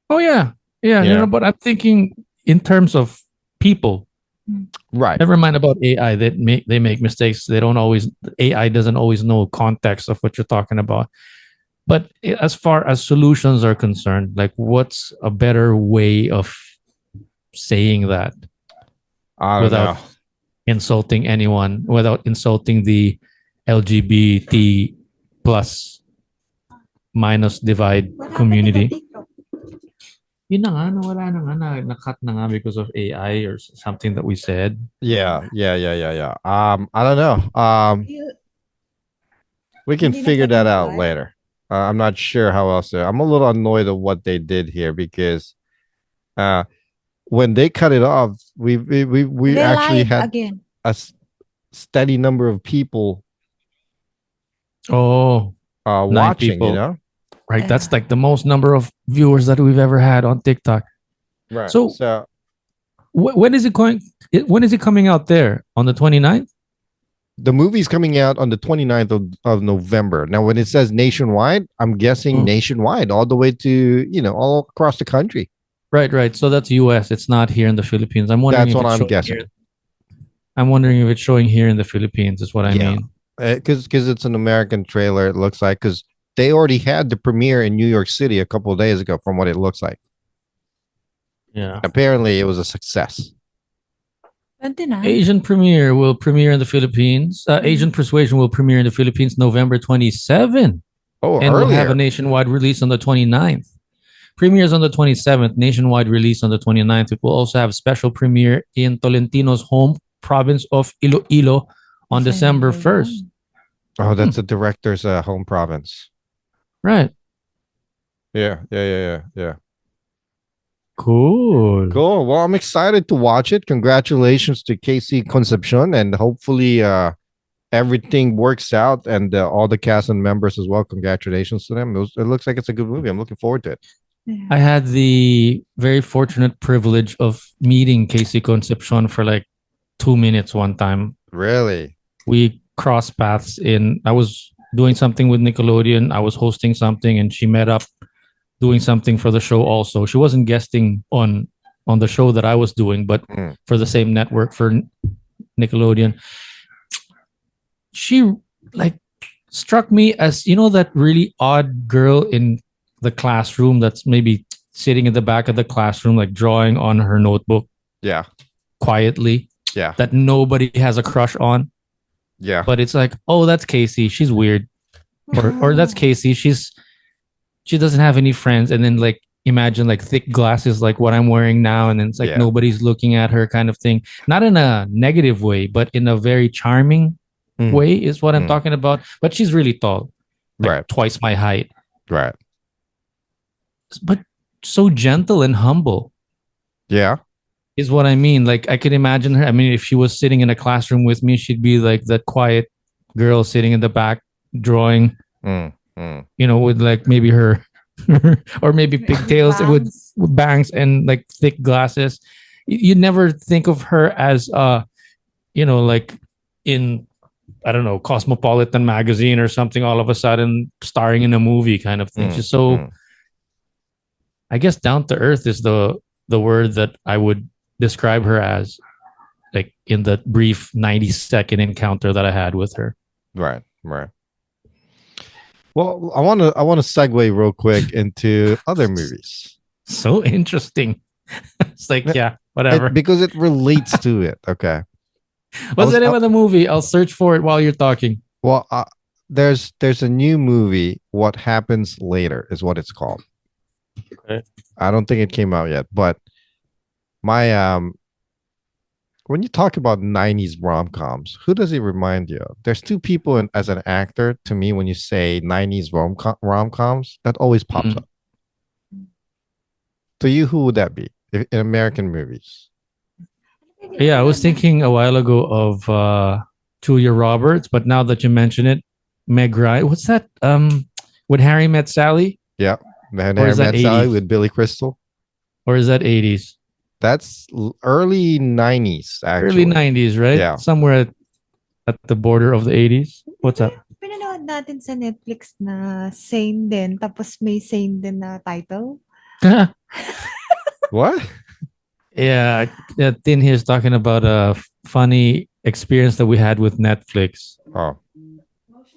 Oh yeah. But I'm thinking in terms of people, right? Never mind about AI. They make mistakes. AI doesn't always know context of what you're talking about. But as far as solutions are concerned, like, what's a better way of saying that without insulting anyone, without insulting the LGBT plus minus divide community? Yun na nga, nawala na nga, na-cut na nga because of AI or something that we said. Yeah. I don't know. We can figure that out later. I'm not sure how else. I'm a little annoyed at what they did here because when they cut it off, we actually had a steady number of people. Watching, people. Right, that's like the most number of viewers that we've ever had on TikTok. Right. So when is it going? When is it coming out there? On the 29th? The movie's coming out on the 29th of November. Now, when it says nationwide, I'm guessing nationwide, all the way to, all across the country. Right. So that's US. It's not here in the Philippines. I'm wondering. That's what I'm guessing. Here. I'm wondering if it's showing here in the Philippines. Is what I mean. Because it's an American trailer. It looks like, because they already had the premiere in New York City a couple of days ago, from what it looks like. Yeah. Apparently, it was a success. Asian premiere will premiere in the Philippines. Asian Persuasion will premiere in the Philippines November 27. Oh, and earlier. We'll have a nationwide release on the 29th. Premieres on the 27th, nationwide release on the 29th. It will also have a special premiere in Tolentino's home province of Iloilo on December 1st. Oh, that's the director's home province. Right. Yeah. Cool. Well, I'm excited to watch it. Congratulations to Casey Concepcion, and hopefully everything works out, and all the cast and members as well. Congratulations to them. It looks like it's a good movie. I'm looking forward to it. I had the very fortunate privilege of meeting Casey Concepcion for like 2 minutes one time. Really? We crossed paths I was doing something with Nickelodeon. I was hosting something, and she met up doing something for the show also. She wasn't guesting on the show that I was doing, but for the same network, for Nickelodeon. She like struck me as, that really odd girl in the classroom that's maybe sitting in the back of the classroom, like drawing on her notebook. Yeah. Quietly. Yeah. That nobody has a crush on. Yeah. But it's like, oh, that's Casey. She's weird. Or that's Casey. She doesn't have any friends. And then like imagine like thick glasses like what I'm wearing now, and then it's like nobody's looking at her kind of thing. Not in a negative way, but in a very charming way is what I'm talking about. But she's really tall. Like twice my height. Right. But so gentle and humble. Yeah. is what I mean. Like I could imagine her. I mean, if she was sitting in a classroom with me, she'd be like that quiet girl sitting in the back drawing. With like maybe her or maybe pigtails with bangs and like thick glasses. You never think of her as like in, I don't know, Cosmopolitan magazine or something, all of a sudden starring in a movie kind of thing. She's so, I guess, down to earth is the word that I would describe her as, like in the brief 90-second encounter that I had with her. Right. Well, I want to segue real quick into other movies. So interesting. It's like, yeah, whatever. Because it relates to it. Okay. What's the name of the movie? I'll search for it while you're talking. Well, there's a new movie. What Happens Later is what it's called. Okay. I don't think it came out yet, but my when you talk about 90s rom-coms, who does it remind you of? There's two people as an actor to me when you say 90s rom-coms that always pops up. To you, who would that be in American movies? Yeah, I was thinking a while ago of Julia Roberts, but now that you mention it, Meg Ryan. What's that? When Harry Met Sally? Yeah, When Harry Met Sally with Billy Crystal. Or is that 80s? That's early 90s, actually. Early 90s, right? Yeah. Somewhere at the border of the 80s. What's up? Pinanood natin sa Netflix na same din, tapos may same din na title. What? Yeah, Tin here's talking about a funny experience that we had with Netflix. Oh.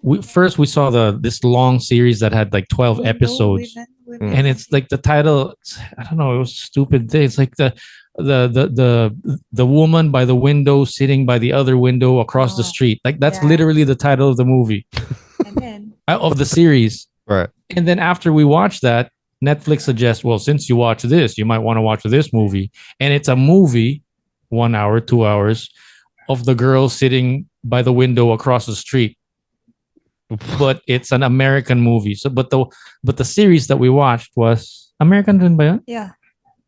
We saw this long series that had like 12 episodes. And it's like the title, I don't know, it was a stupid thing. It's like the woman by the window sitting by the other window across the street. Like that's literally the title of the movie. And then of the series. Right. And then after we watched that, Netflix suggests, well, since you watch this, you might want to watch this movie. And it's a movie, 1 hour, 2 hours, of the girl sitting by the window across the street. But it's an American movie. So, but the series that we watched was American, din ba yun? Yeah.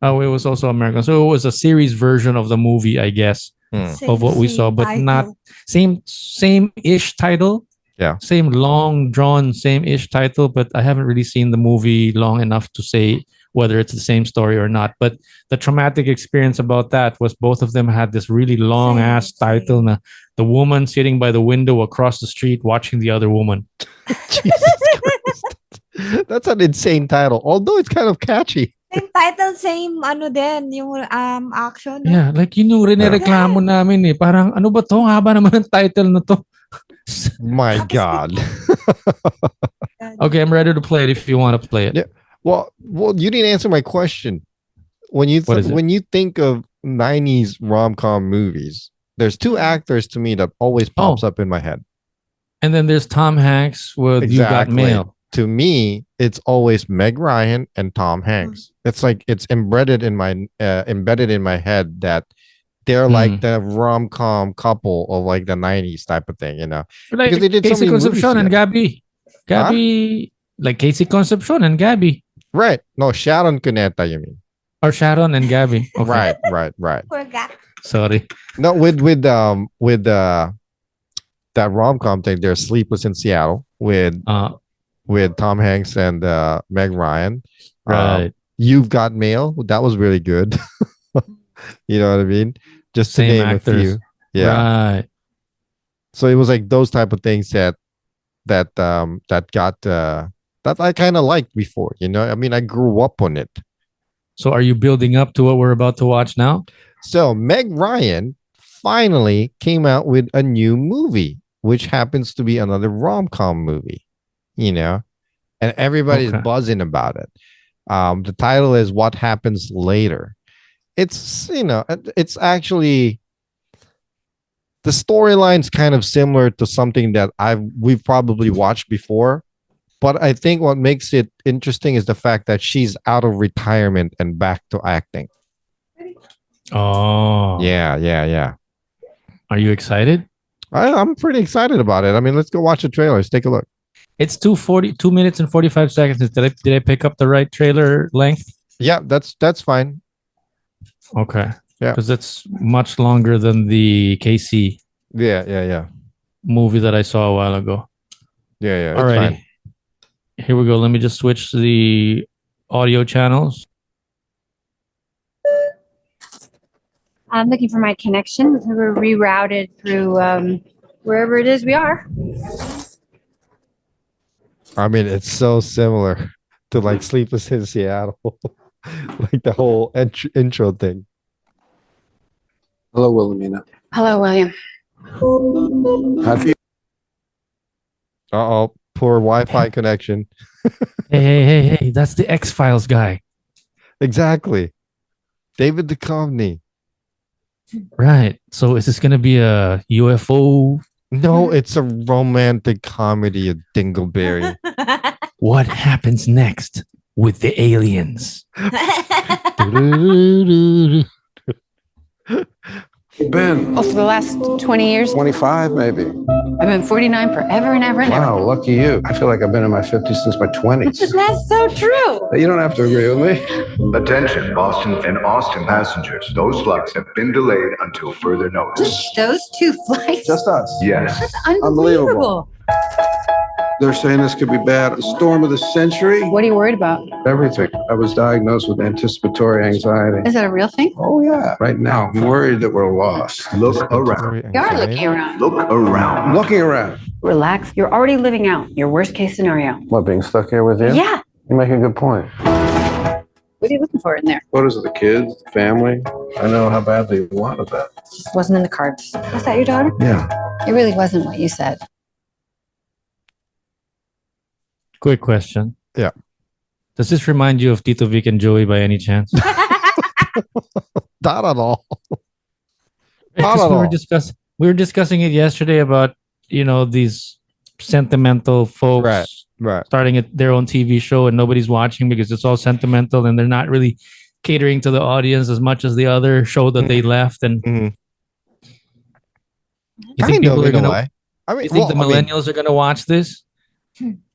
Oh, it was also American. So it was a series version of the movie, I guess, of what we saw, but title. Not same-ish title. Yeah. Same long drawn, same-ish title, but I haven't really seen the movie long enough to say whether it's the same story or not. But the traumatic experience about that was both of them had this really long ass title. Na, the woman sitting by the window across the street watching the other woman. Jesus Christ. That's an insane title, although it's kind of catchy. Same title, same din, yung action. No? Yeah, like yun yung rinereklamo namin eh. Parang ano ba to? Haba naman ang title na to. My God. Okay, I'm ready to play it if you want to play it. Yeah. Well, you didn't answer my question. When you think of 90s rom-com movies, there's two actors to me that always pops up in my head. And then there's Tom Hanks with You Got Mail. To me, it's always Meg Ryan and Tom Hanks. It's like it's embedded in my head that they're like the rom-com couple of like the 90s type of thing, you know. Like because they did Casey so many Concepcion and Gabby. Like Casey Concepcion and Gabby. Right. No, Sharon Cuneta, you mean. Or Sharon and Gabby. Okay. Right. Forgot. Sorry. No, with that rom-com thing, there's Sleepless in Seattle with Tom Hanks and Meg Ryan. Right. You've Got Mail. That was really good. You know what I mean? Just to name a few. Yeah. Right. So it was like those type of things that I kind of liked before, you know. I mean, I grew up on it. So are you building up to what we're about to watch now? So Meg Ryan finally came out with a new movie, which happens to be another rom-com movie, you know, and everybody's buzzing about it. The title is What Happens Later. It's, you know, it's actually, the storyline's kind of similar to something that we've probably watched before. But I think what makes it interesting is the fact that she's out of retirement and back to acting. Oh. Yeah. Are you excited? I'm pretty excited about it. I mean, let's go watch the trailer. Let's take a look. It's 2 minutes and 45 seconds. Did I pick up the right trailer length? Yeah, that's fine. Okay. Yeah. Because it's much longer than the KC movie that I saw a while ago. Yeah. It's Alrighty. fine. Here we go. Let me just switch to the audio channels. I'm looking for my connection. We're rerouted through wherever it is we are. I mean, it's so similar to like Sleepless in Seattle, like the whole intro thing. Hello, Wilhelmina. Hello, William. Uh-oh, poor Wi-Fi connection. Hey, that's the X-Files guy. Exactly. David Duchovny. Right. So is this going to be a UFO? No, it's a romantic comedy of Dingleberry. What happens next with the aliens? Ben. Oh, for the last 20 years? 25, maybe. I've been 49 forever and ever and ever. Wow, lucky you. I feel like I've been in my 50s since my 20s. That's so true. You don't have to agree with me. Attention, Boston and Austin passengers. Those flights have been delayed until further notice. Just those 2 flights? Just us. Yes. That's unbelievable. They're saying this could be bad. The storm of the century. What are you worried about? Everything. I was diagnosed with anticipatory anxiety. Is that a real thing? Oh, yeah. Right now, I'm worried that we're lost. Look around. You are looking around. Look around. I'm looking around. Relax. You're already living out your worst case scenario. What, being stuck here with you? Yeah. You make a good point. What are you looking for in there? Photos of the kids, the family. I know how badly you wanted that. Just wasn't in the cards. Was that your daughter? Yeah. It really wasn't what you said. Quick question. Yeah. Does this remind you of Tito Vic and Joey by any chance? Not at all. Because we were discussing it yesterday about, these sentimental folks starting at their own TV show and nobody's watching because it's all sentimental and they're not really catering to the audience as much as the other show that they left. And you think people are gonna? You think the millennials are gonna watch this?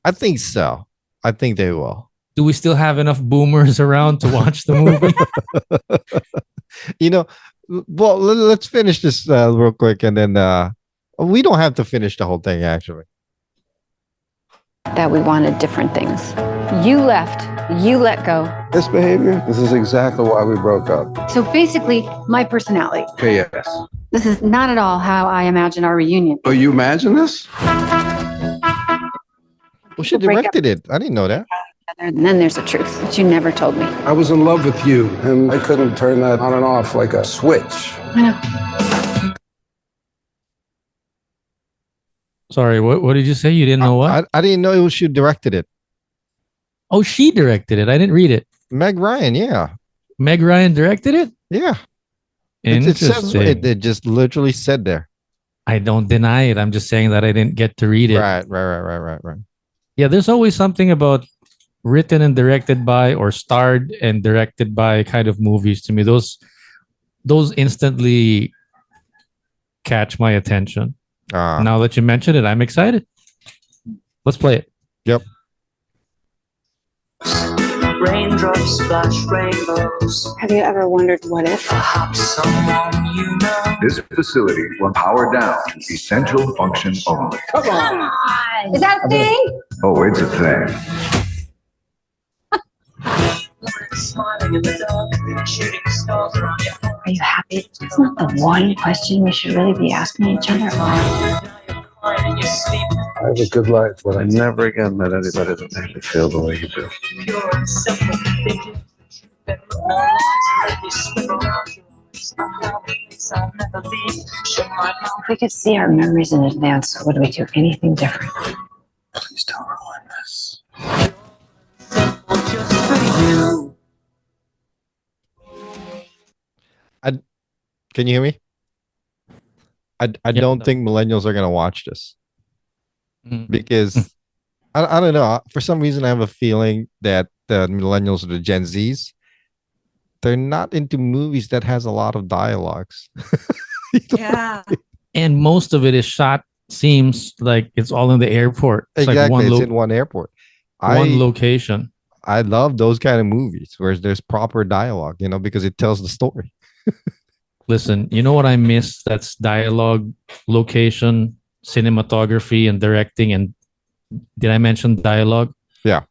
I think so. I think they will. Do we still have enough boomers around to watch the movie? Well, let's finish this real quick, and then we don't have to finish the whole thing, actually. That we wanted different things. You left. You let go. This behavior, this is exactly why we broke up. So basically, my personality. Okay, yes. This is not at all how I imagine our reunion. Oh, you imagine this? Well, she directed it. I didn't know that. And then there's the truth that you never told me. I was in love with you, and I couldn't turn that on and off like a switch. I know. Sorry, what did you say? You didn't know what? I didn't know it was she directed it. Oh, she directed it. I didn't read it. Meg Ryan, yeah. Meg Ryan directed it? Yeah. Interesting. It just literally said there. I don't deny it. I'm just saying that I didn't get to read it. Right. Yeah, there's always something about written and directed by or starred and directed by kind of movies to me. Those instantly catch my attention. Now that you mention it, I'm excited. Let's play it. Yep. Raindrops splash rainbows. Have you ever wondered what if? Perhaps someone you know. This facility will power down to essential function only. Come on! Is that a thing? Oh, it's a thing. Smiling in the dark, shooting stars around your heart. Are you happy? It's not the one question we should really be asking each other. I have a good life, but I never again met anybody that made me feel the way you do. Pure and simple, thinking that no lies let me slip around your eyes. I'll never leave. Show my mouth. If we could see our memories in advance, would we do anything different? Please don't ruin this. Simple just for you. Can you hear me? I don't think millennials are going to watch this because I don't know. For some reason, I have a feeling that the millennials or the Gen Zs, they're not into movies that has a lot of dialogues. Yeah. And most of it is shot, seems like it's all in the airport. It's exactly. Like it's in one airport. One location. I love those kind of movies where there's proper dialogue, because it tells the story. Listen, you know what I miss? That's dialogue, location, cinematography, and directing. And did I mention dialogue? Yeah.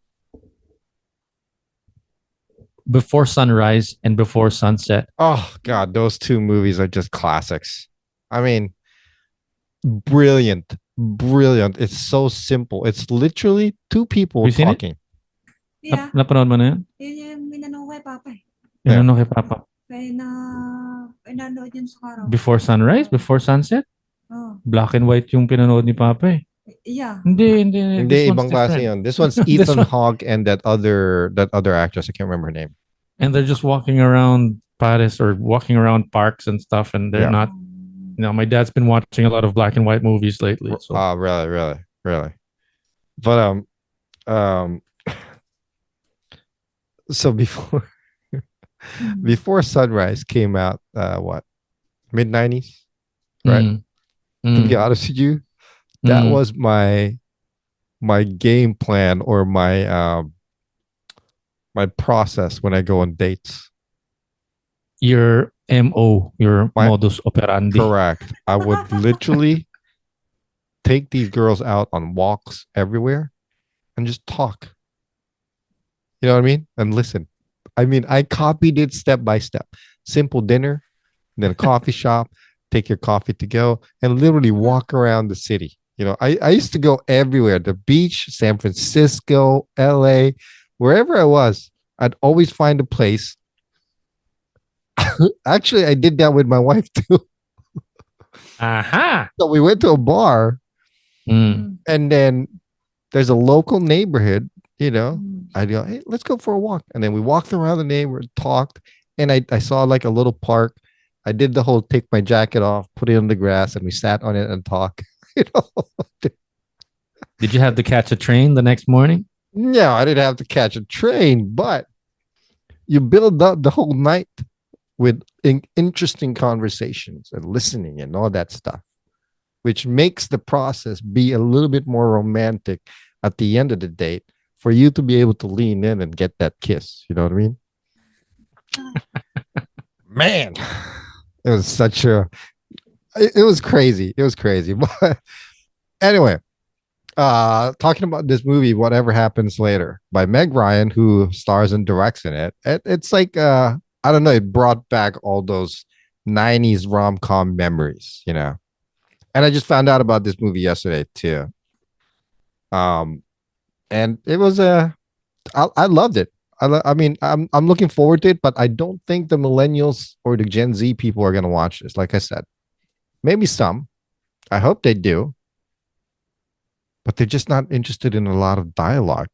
Before Sunrise and Before Sunset. Oh God, those two movies are just classics. I mean, brilliant. It's so simple. It's literally two people talking. Yeah. Napanood mo na yan? Yun yung minanong kay Papa eh. Minanong kay Papa. Kaya pinanood yun sa karaw. Before Sunrise? Before Sunset? Oh. Black and white yung pinanood ni Papa eh. Yeah. Hindi, ibang klase yun. This one's Ethan Hawke and that other actress. I can't remember her name. And they're just walking around Paris or walking around parks and stuff, and they're not. You know, my dad's been watching a lot of black and white movies lately. So. Oh, really. But so before Sunrise came out, what, mid-90s, right? To be honest with you, that was my game plan or my my process when I go on dates. Your MO, your modus operandi. Correct. I would literally take these girls out on walks everywhere and just talk. You know what I mean? And listen. I mean, I copied it step by step. Simple dinner, then a coffee shop, take your coffee to go, and literally walk around the city. You know, I used to go everywhere. The beach, San Francisco, LA, wherever I was, I'd always find a place. Actually, I did that with my wife too. Aha. So we went to a bar, and then there's a local neighborhood, you know. I'd go, hey, let's go for a walk. And then we walked around the neighborhood, talked, and I saw like a little park. I did the whole take my jacket off, put it on the grass, and we sat on it and talked. You know? Did you have to catch a train the next morning? No, I didn't have to catch a train, but you build up the whole night with interesting conversations and listening and all that stuff, which makes the process be a little bit more romantic at the end of the date for you to be able to lean in and get that kiss. You know what I mean? Man, it was such a, it was crazy. It was crazy. But anyway, talking about this movie, Whatever Happens Later by Meg Ryan, who stars and directs in it. It's like, I don't know, it brought back all those 90s rom-com memories, you know. And I just found out about this movie yesterday too. And it was I loved it. I mean, I'm looking forward to it, but I don't think the millennials or the Gen Z people are going to watch this. Like I said, maybe some. I hope they do. But they're just not interested in a lot of dialogue.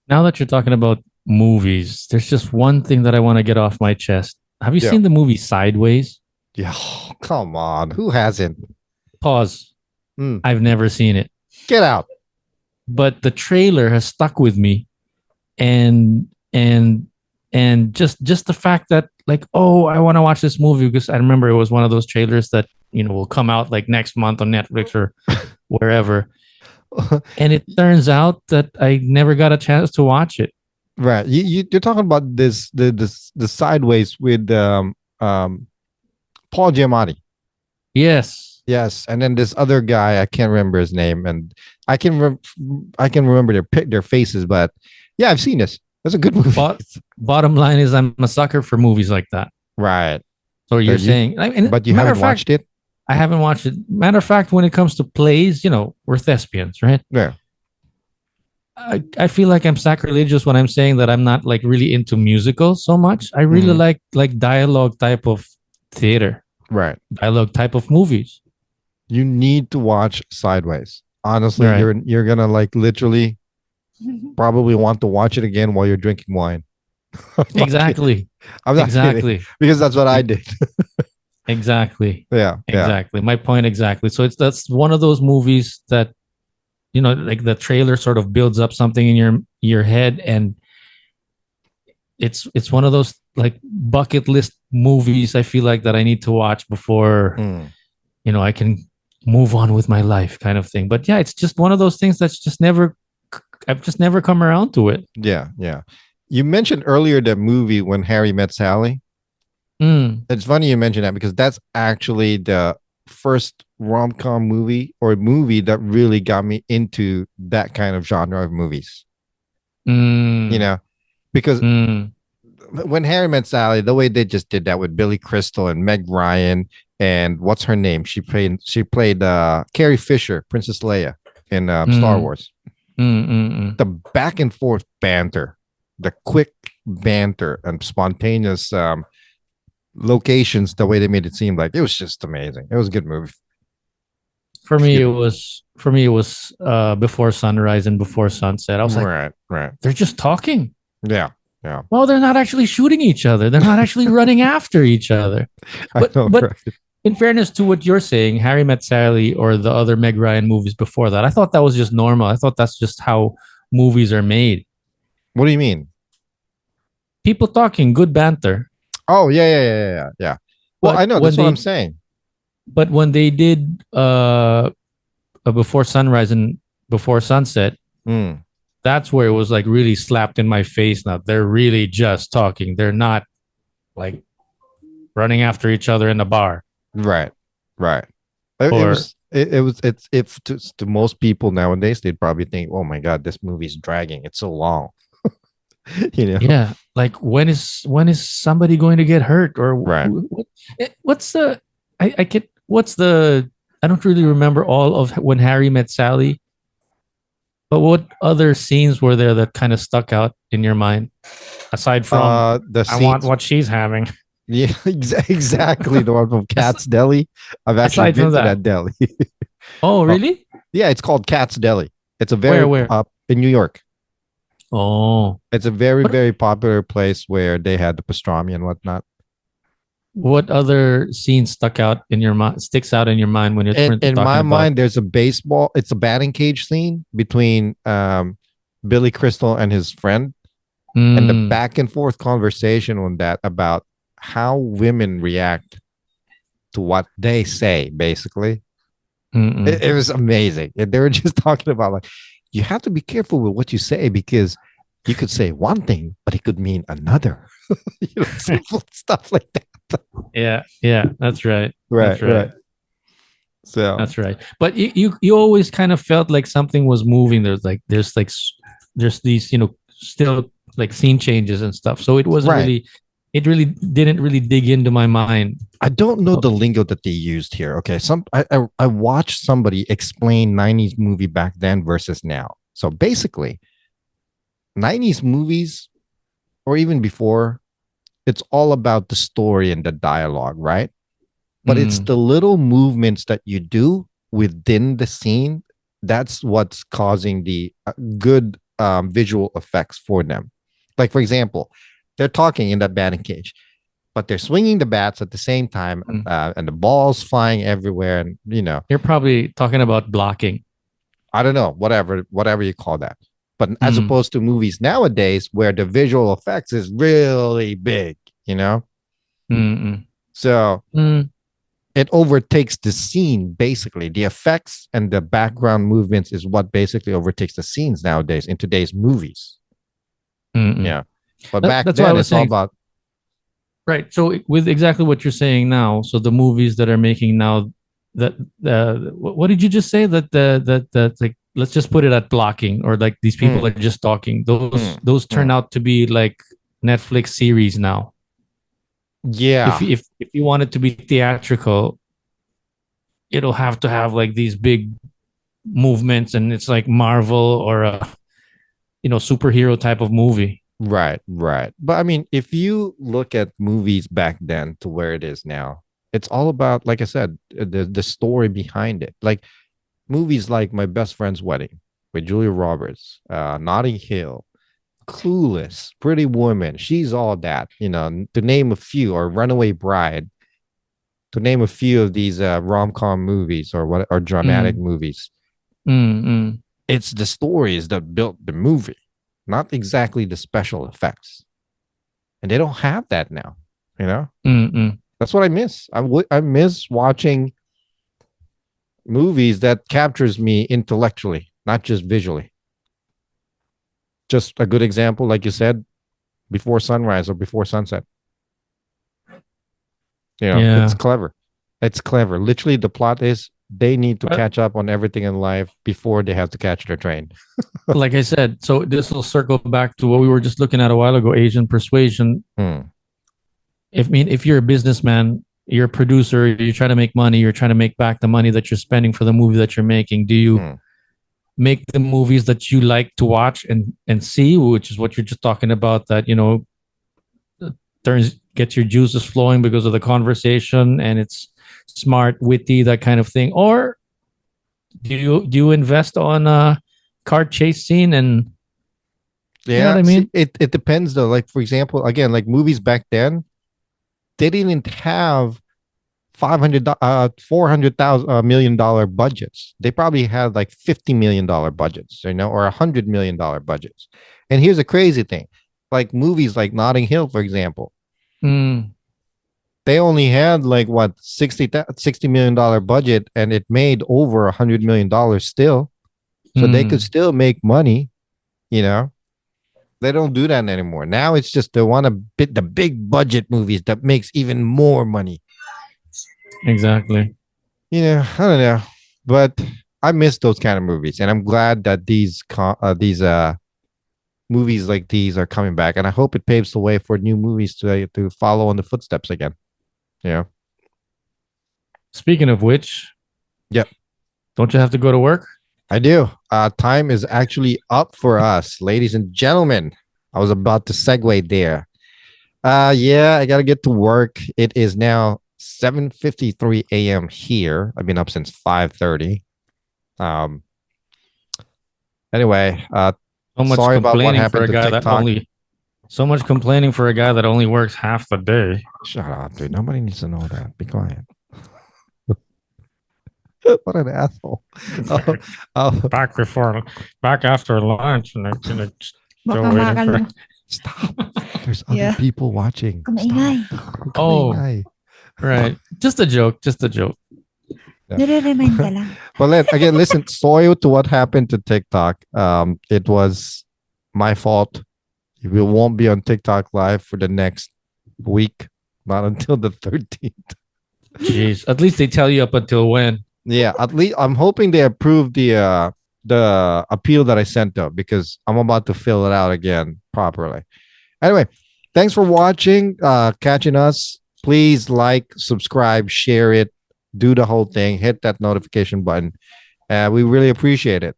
Now that you're talking about movies, there's just one thing that I want to get off my chest. Have you seen the movie Sideways? Yeah, come on. Who hasn't? Pause. I've never seen it. Get out. But the trailer has stuck with me, and just the fact that, like, oh, I want to watch this movie because I remember it was one of those trailers that, you know, will come out like next month on Netflix or wherever. And it turns out that I never got a chance to watch it. Right. You're talking about the Sideways with Paul Giamatti. Yes, and then this other guy, I can't remember his name, and I can remember their faces, but yeah, I've seen this. That's a good movie. Bottom line is, I'm a sucker for movies like that. Right. So you're saying, but you haven't watched it? I haven't watched it. Matter of fact, when it comes to plays, you know, we're thespians, right? Yeah. I feel like I'm sacrilegious when I'm saying that I'm not like really into musicals so much. I really like dialogue type of theater. Right. Dialogue type of movies. You need to watch Sideways. Honestly, right. you're gonna like literally probably want to watch it again while you're drinking wine. Exactly. I'm not kidding, because that's what I did. Exactly. Yeah. Exactly. My point exactly. So that's one of those movies that, you know, like the trailer sort of builds up something in your head, and it's one of those like bucket list movies I feel like that I need to watch before you know, I can move on with my life, kind of thing. But yeah, it's just one of those things that's just I've just never come around to it. Yeah. You mentioned earlier that movie When Harry Met Sally. It's funny you mention that because that's actually the first rom-com movie or movie that really got me into that kind of genre of movies. You know, because when Harry Met Sally, the way they just did that with Billy Crystal and Meg Ryan and what's her name? She played Carrie Fisher, Princess Leia in Star Wars. The back and forth banter, the quick banter and spontaneous locations, the way they made it seem like it was just amazing. It was a good movie. For me, it was Before Sunrise and Before Sunset. I was like, right. They're just talking. Yeah. Well, they're not actually shooting each other. They're not actually running after each other. But in fairness to what you're saying, Harry Met Sally or the other Meg Ryan movies before that, I thought that was just normal. I thought that's just how movies are made. What do you mean? People talking, good banter. Oh, yeah. Well, but I know. That's what I'm saying. But when they did Before Sunrise and Before Sunset, that's where it was like really slapped in my face. Now they're really just talking. They're not like running after each other in the bar. Right. It's to most people nowadays, they'd probably think, oh my God, this movie's dragging. It's so long. You know? Yeah. Like when is somebody going to get hurt or what's the, I don't really remember all of When Harry Met Sally. But what other scenes were there that kind of stuck out in your mind, aside from I want what she's having? Yeah, exactly. The one from Cat's Deli. I've actually been to that deli. Oh, really? Yeah, it's called Cat's Deli. It's a very where? In New York. Oh, it's a very popular place where they had the pastrami and whatnot. What other scene sticks out in your mind when you're in my mind? There's a baseball. It's a batting cage scene between Billy Crystal and his friend, and the back and forth conversation on that about how women react to what they say. Basically, it was amazing. They were just talking about like you have to be careful with what you say because you could say one thing, but it could mean another. Simple stuff like that. Yeah, that's right. Right. So that's right. But you always kind of felt like something was moving. There's these still like scene changes and stuff. So it wasn't really. It really didn't really dig into my mind. I don't know the lingo that they used here. Okay, I watched somebody explain 90s movie back then versus now. So basically, 90s movies, or even before, it's all about the story and the dialogue, right? But it's the little movements that you do within the scene that's what's causing the good visual effects for them. Like, for example, they're talking in that batting cage, but they're swinging the bats at the same time, and the ball's flying everywhere. And you're probably talking about blocking. I don't know, whatever you call that. But as opposed to movies nowadays where the visual effects is really big, So it overtakes the scene, basically. The effects and the background movements is what basically overtakes the scenes nowadays in today's movies. Yeah. But back then, it's all about... Right. So with exactly what you're saying now, so the movies that are making now, what did you just say? That like, let's just put it at blocking, or like these people are just talking. Those turn out to be like Netflix series now. Yeah. If you want it to be theatrical, it'll have to have like these big movements, and it's like Marvel or a superhero type of movie. Right. But I mean, if you look at movies back then to where it is now, it's all about, like I said, the story behind it. Like movies like My Best Friend's Wedding with Julia Roberts, Notting Hill, Clueless, Pretty Woman, She's All That, to name a few, or Runaway Bride, to name a few of these rom-com movies or dramatic movies. It's the stories that built the movie, not exactly the special effects. And they don't have that now, That's what I miss. I miss watching movies that captures me intellectually, not just visually. Just a good example, like you said, Before Sunrise or Before Sunset. You know, it's clever. It's clever. Literally, the plot is they need to catch up on everything in life before they have to catch their train. Like I said, so this will circle back to what we were just looking at a while ago, Asian persuasion. If you're a businessman, you're a producer, you're trying to make money, you're trying to make back the money that you're spending for the movie that you're making. Do you make the movies that you like to watch and see, which is what you're just talking about, that, you know, gets your juices flowing because of the conversation and it's smart, witty, that kind of thing? Or do you invest on a car chase scene and you know what I mean? It depends though. Like, for example, again, like movies back then, they didn't have $400 million budgets. They probably had like $50 million budgets, you know, or $100 million budgets. And here's a crazy thing, like movies like Notting Hill, for example, they only had like what $60 million budget, and it made over $100 million still. So they could still make money, you know. They don't do that anymore. Now it's just they want to the big budget movies that makes even more money. Exactly. You know, I don't know, but I miss those kind of movies, and I'm glad that these movies like these are coming back, and I hope it paves the way for new movies to follow in the footsteps again. Yeah. Speaking of which, don't you have to go to work? I do. Time is actually up for us, ladies and gentlemen. I was about to segue there. I gotta get to work. It is now 7:53 a.m. here. I've been up since 5:30. Anyway, sorry about what happened to TikTok. So much complaining for a guy that only works half the day. Shut up, dude. Nobody needs to know that. Be quiet. What an asshole. Back after lunch, and still waiting for... Stop. There's other people watching. Right. Just a joke. Yeah. But again, listen, sorry to what happened to TikTok. It was my fault. We won't be on TikTok live for the next week, not until the 13th. Jeez, at least they tell you up until when. Yeah, at least I'm hoping they approve the appeal that I sent out, because I'm about to fill it out again properly. Anyway, thanks for watching, catching us. Please like, subscribe, share it, do the whole thing, hit that notification button. We really appreciate it.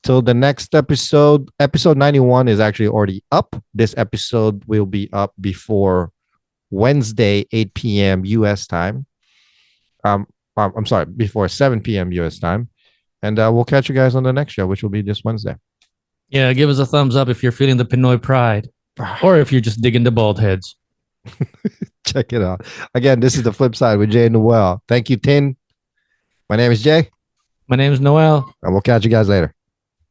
Till the next episode 91 is actually already up. This episode will be up before Wednesday, 8 p.m. US time. I'm sorry, before 7 p.m. US time. And we'll catch you guys on the next show, which will be this Wednesday. Yeah, give us a thumbs up if you're feeling the Pinoy pride, or if you're just digging the bald heads. Check it out. Again, this is the FlipSide with Jay&Noel. Thank you, Tin. My name is Jay. My name is Noel. And we'll catch you guys later.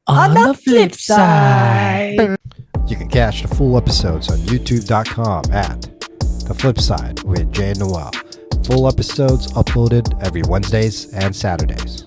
On the flip side. You can catch the full episodes on youtube.com at The FlipSide with Jay&Noel. Full episodes uploaded every Wednesdays and Saturdays.